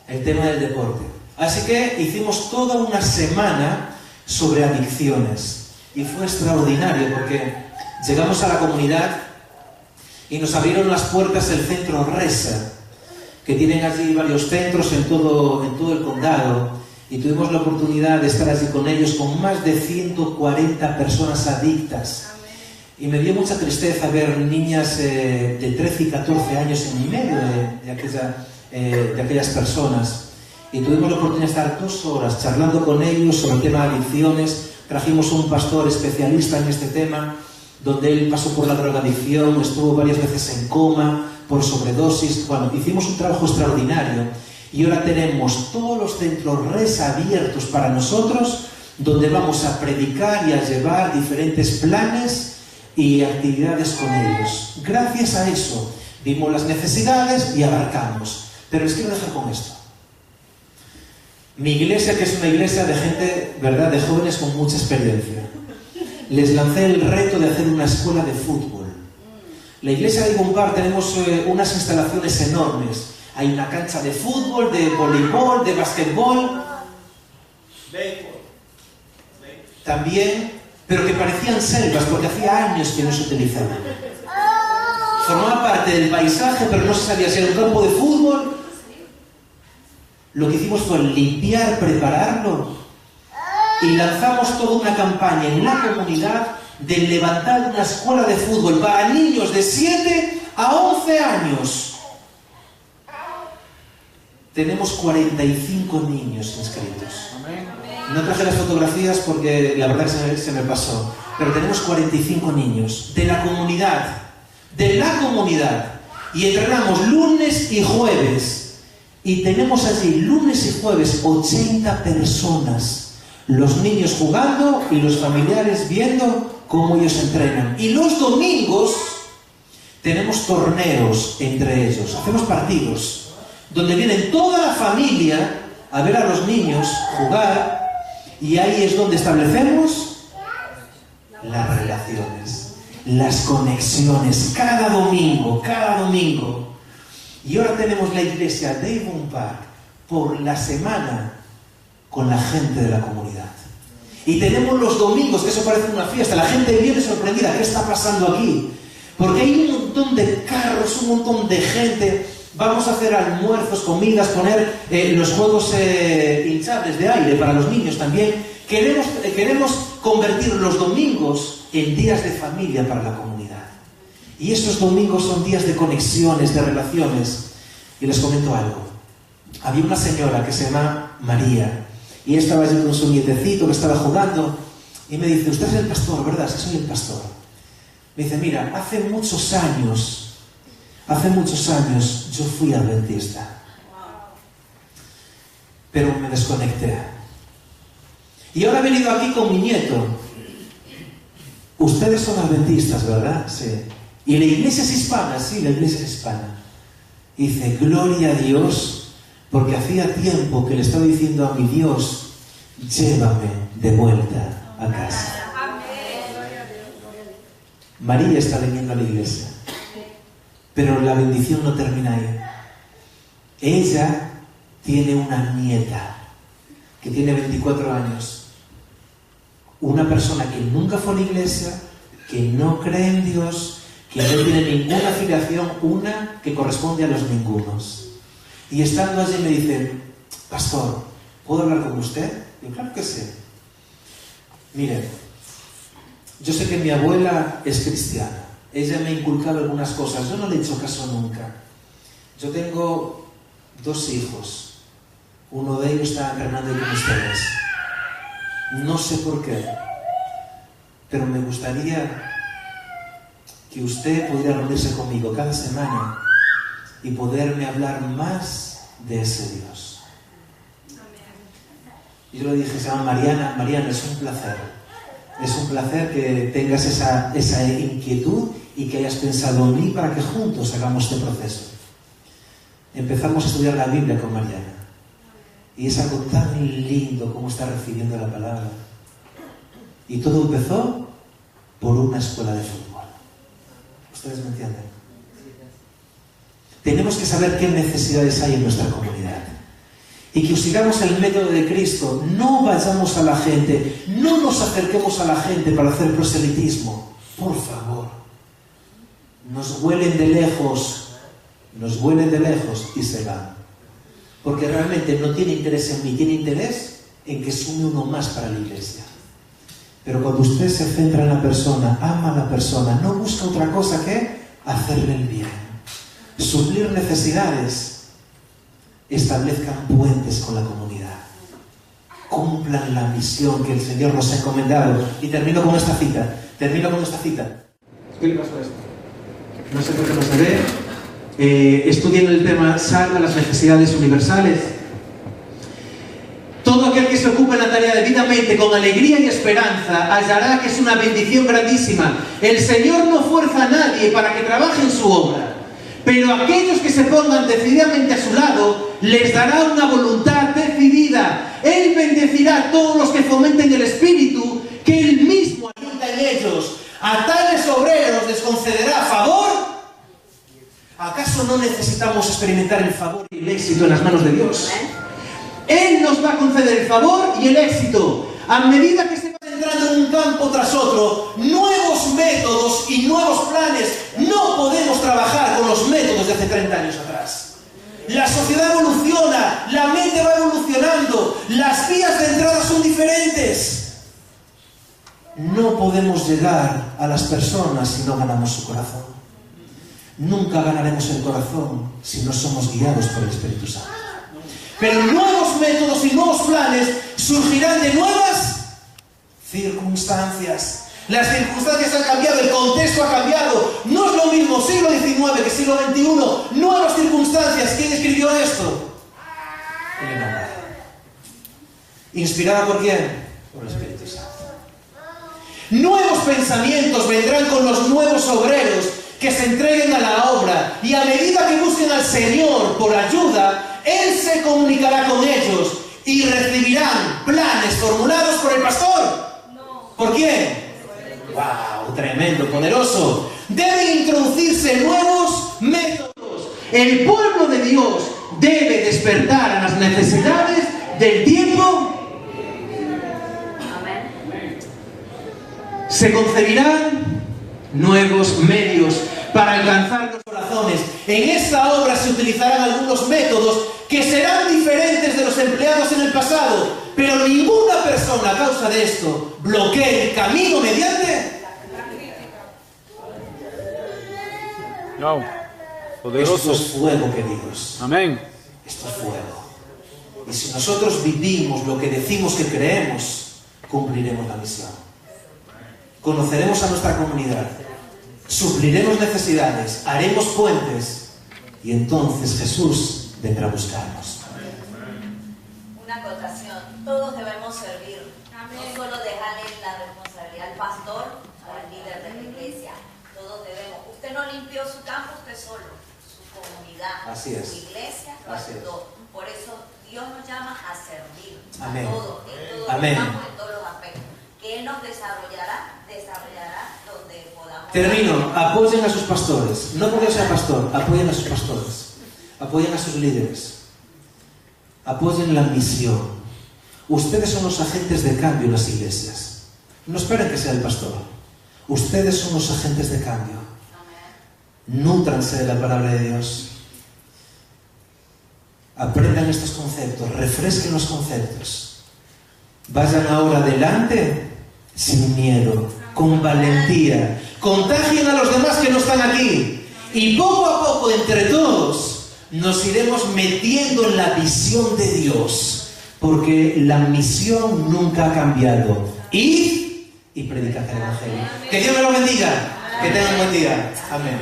El tema del deporte. Así que hicimos toda una semana sobre adicciones. Y fue extraordinario porque llegamos a la comunidad y nos abrieron las puertas del centro Resa, que tienen allí varios centros en todo el condado, y tuvimos la oportunidad de estar allí con ellos, con más de 140 personas adictas. Y me dio mucha tristeza ver niñas de 13 y 14 años en medio de aquellas personas. Y tuvimos la oportunidad de estar 2 horas charlando con ellos sobre el tema de adicciones. Trajimos un pastor especialista en este tema, donde él pasó por la drogadicción, estuvo varias veces en coma por sobredosis. Bueno, hicimos un trabajo extraordinario y ahora tenemos todos los centros Resa abiertos para nosotros, donde vamos a predicar y a llevar diferentes planes y actividades con ellos. Gracias a eso vimos las necesidades y abarcamos. Pero les quiero dejar con esto. Mi iglesia, que es una iglesia de gente, ¿verdad?, de jóvenes con mucha experiencia, les lancé el reto de hacer una escuela de fútbol. La iglesia de Ivonne Park tenemos unas instalaciones enormes. Hay una cancha de fútbol, de voleibol, de basquetbol, también, pero que parecían selvas porque hacía años que no se utilizaban. Formaba parte del paisaje, pero no se sabía si era un campo de fútbol. Lo que hicimos fue limpiar, prepararlo, y lanzamos toda una campaña en la comunidad de levantar una escuela de fútbol para niños de 7 a 11 años. Tenemos 45 niños inscritos. No traje las fotografías porque la verdad que se me pasó, pero tenemos 45 niños de la comunidad, y entrenamos lunes y jueves, y tenemos allí lunes y jueves 80 personas, los niños jugando y los familiares viendo cómo ellos entrenan. Y los domingos tenemos torneos entre ellos, hacemos partidos donde vienen toda la familia a ver a los niños jugar, y ahí es donde establecemos las relaciones, las conexiones, cada domingo. Y ahora tenemos la iglesia de Ivonne Park por la semana con la gente de la comunidad. Y tenemos los domingos, que eso parece una fiesta, la gente viene sorprendida, ¿qué está pasando aquí? Porque hay un montón de carros, un montón de gente. Vamos a hacer almuerzos, comidas, poner los juegos hinchables de aire para los niños también. Queremos convertir los domingos en días de familia para la comunidad. Y estos domingos son días de conexiones, de relaciones. Y les comento algo. Había una señora que se llama María, y ella estaba allí con su nietecito que estaba jugando, y me dice: usted es el pastor, ¿verdad? Sí, soy el pastor. Me dice: mira, hace muchos años yo fui adventista, pero me desconecté. Y ahora he venido aquí con mi nieto. Ustedes son adventistas, ¿verdad? Sí. ¿Y la iglesia es hispana? Sí, la iglesia es hispana. Y dice: gloria a Dios, porque hacía tiempo que le estaba diciendo a mi Dios: llévame de vuelta a casa. María está viniendo a la iglesia. Pero la bendición no termina ahí. Ella tiene una nieta que tiene 24 años. Una persona que nunca fue a la iglesia, que no cree en Dios, que no tiene ninguna afiliación, una que corresponde a los ningunos. Y estando allí me dice: pastor, ¿puedo hablar con usted? Yo: claro que sí. Mire, yo sé que mi abuela es cristiana. Ella me ha inculcado algunas cosas. Yo no le he hecho caso nunca. Yo tengo 2 hijos. Uno de ellos está entrenando con ustedes. No sé por qué, pero me gustaría que usted pudiera reunirse conmigo cada semana y poderme hablar más de ese Dios. Y yo le dije: se llama Mariana. Mariana, es un placer. Es un placer que tengas esa inquietud y que hayas pensado en mí para que juntos hagamos este proceso. Empezamos a estudiar la Biblia con Mariana. Y es algo tan lindo como está recibiendo la palabra. Y todo empezó por una escuela de fútbol. ¿Ustedes me entienden? Tenemos que saber qué necesidades hay en nuestra comunidad. Y que sigamos el método de Cristo. No vayamos a la gente, no nos acerquemos a la gente para hacer proselitismo. Por favor. nos huelen de lejos y se van. Porque realmente no tiene interés en mí, tiene interés en que sume uno más para la iglesia. Pero cuando usted se centra en la persona, ama a la persona, no busca otra cosa que hacerle el bien, suplir necesidades, establezcan puentes con la comunidad, cumplan la misión que el Señor nos ha encomendado. Y termino con esta cita. ¿Qué le pasó a esto? No sé por qué no se ve. Estudien el tema Salva las necesidades universales. Todo aquel que se ocupe en la tarea debidamente, con alegría y esperanza, hallará que es una bendición grandísima. El Señor no fuerza a nadie para que trabaje en su obra, pero aquellos que se pongan decididamente a su lado, les dará una voluntad decidida. Él bendecirá a todos los que fomenten el Espíritu, que Él mismo ayuda en ellos. A tales obreros les concederá favor. ¿Acaso no necesitamos experimentar el favor y el éxito en las manos de Dios? Él nos va a conceder el favor y el éxito. A medida que se va entrando en un campo tras otro, nuevos métodos y nuevos planes. No podemos trabajar con los métodos de hace 30 años atrás. La sociedad evoluciona, la mente va evolucionando, las vías de entrada son diferentes. No podemos llegar a las personas si no ganamos su corazón. Nunca ganaremos el corazón si no somos guiados por el Espíritu Santo. Pero nuevos métodos y nuevos planes surgirán de nuevas circunstancias. Las circunstancias han cambiado, el contexto ha cambiado. No es lo mismo siglo XIX que siglo XXI. Nuevas circunstancias. ¿Quién escribió esto? Elena White. ¿Inspirada por quién? Por el Espíritu Santo. Nuevos pensamientos vendrán con los nuevos obreros que se entreguen a la obra, y a medida que busquen al Señor por ayuda, Él se comunicará con ellos y recibirán planes formulados por el pastor. ¿Por quién? ¡Wow! Tremendo, poderoso. Deben introducirse nuevos métodos. El pueblo de Dios debe despertar a las necesidades del tiempo. Se concebirán nuevos medios para alcanzar los corazones. En esta obra se utilizarán algunos métodos que serán diferentes de los empleados en el pasado, pero ninguna persona a causa de esto bloquee el camino mediante... No. Poderoso. Esto es fuego, queridos. Amén. Esto es fuego. Y si nosotros vivimos lo que decimos que creemos, cumpliremos la misión. Conoceremos a nuestra comunidad, supliremos necesidades, haremos puentes, y entonces Jesús vendrá a buscarnos. Una acotación: todos debemos servir. No solo dejarle la responsabilidad al pastor o al líder de la iglesia. Todos debemos. Usted no limpió su campo usted solo, su comunidad, Así es. su iglesia lo ayudó. Por eso Dios nos llama a servir. Amén. A todos, en todos Amén. los campos, en todos los aspectos. Que Él nos desarrollará donde podamos. Termino. Apoyen a sus pastores. No porque sea pastor, apoyen a sus pastores. Apoyen a sus líderes. Apoyen la misión. Ustedes son los agentes de cambio en las iglesias. No esperen que sea el pastor. Ustedes son los agentes de cambio. Nútranse de la palabra de Dios. Aprendan estos conceptos. Refresquen los conceptos. Vayan ahora adelante sin miedo, con valentía. Contagien a los demás que no están aquí. Y poco a poco, entre todos, nos iremos metiendo en la visión de Dios. Porque la misión nunca ha cambiado. Id y predicad el Evangelio. Que Dios me lo bendiga. Que tengan un buen día. Amén.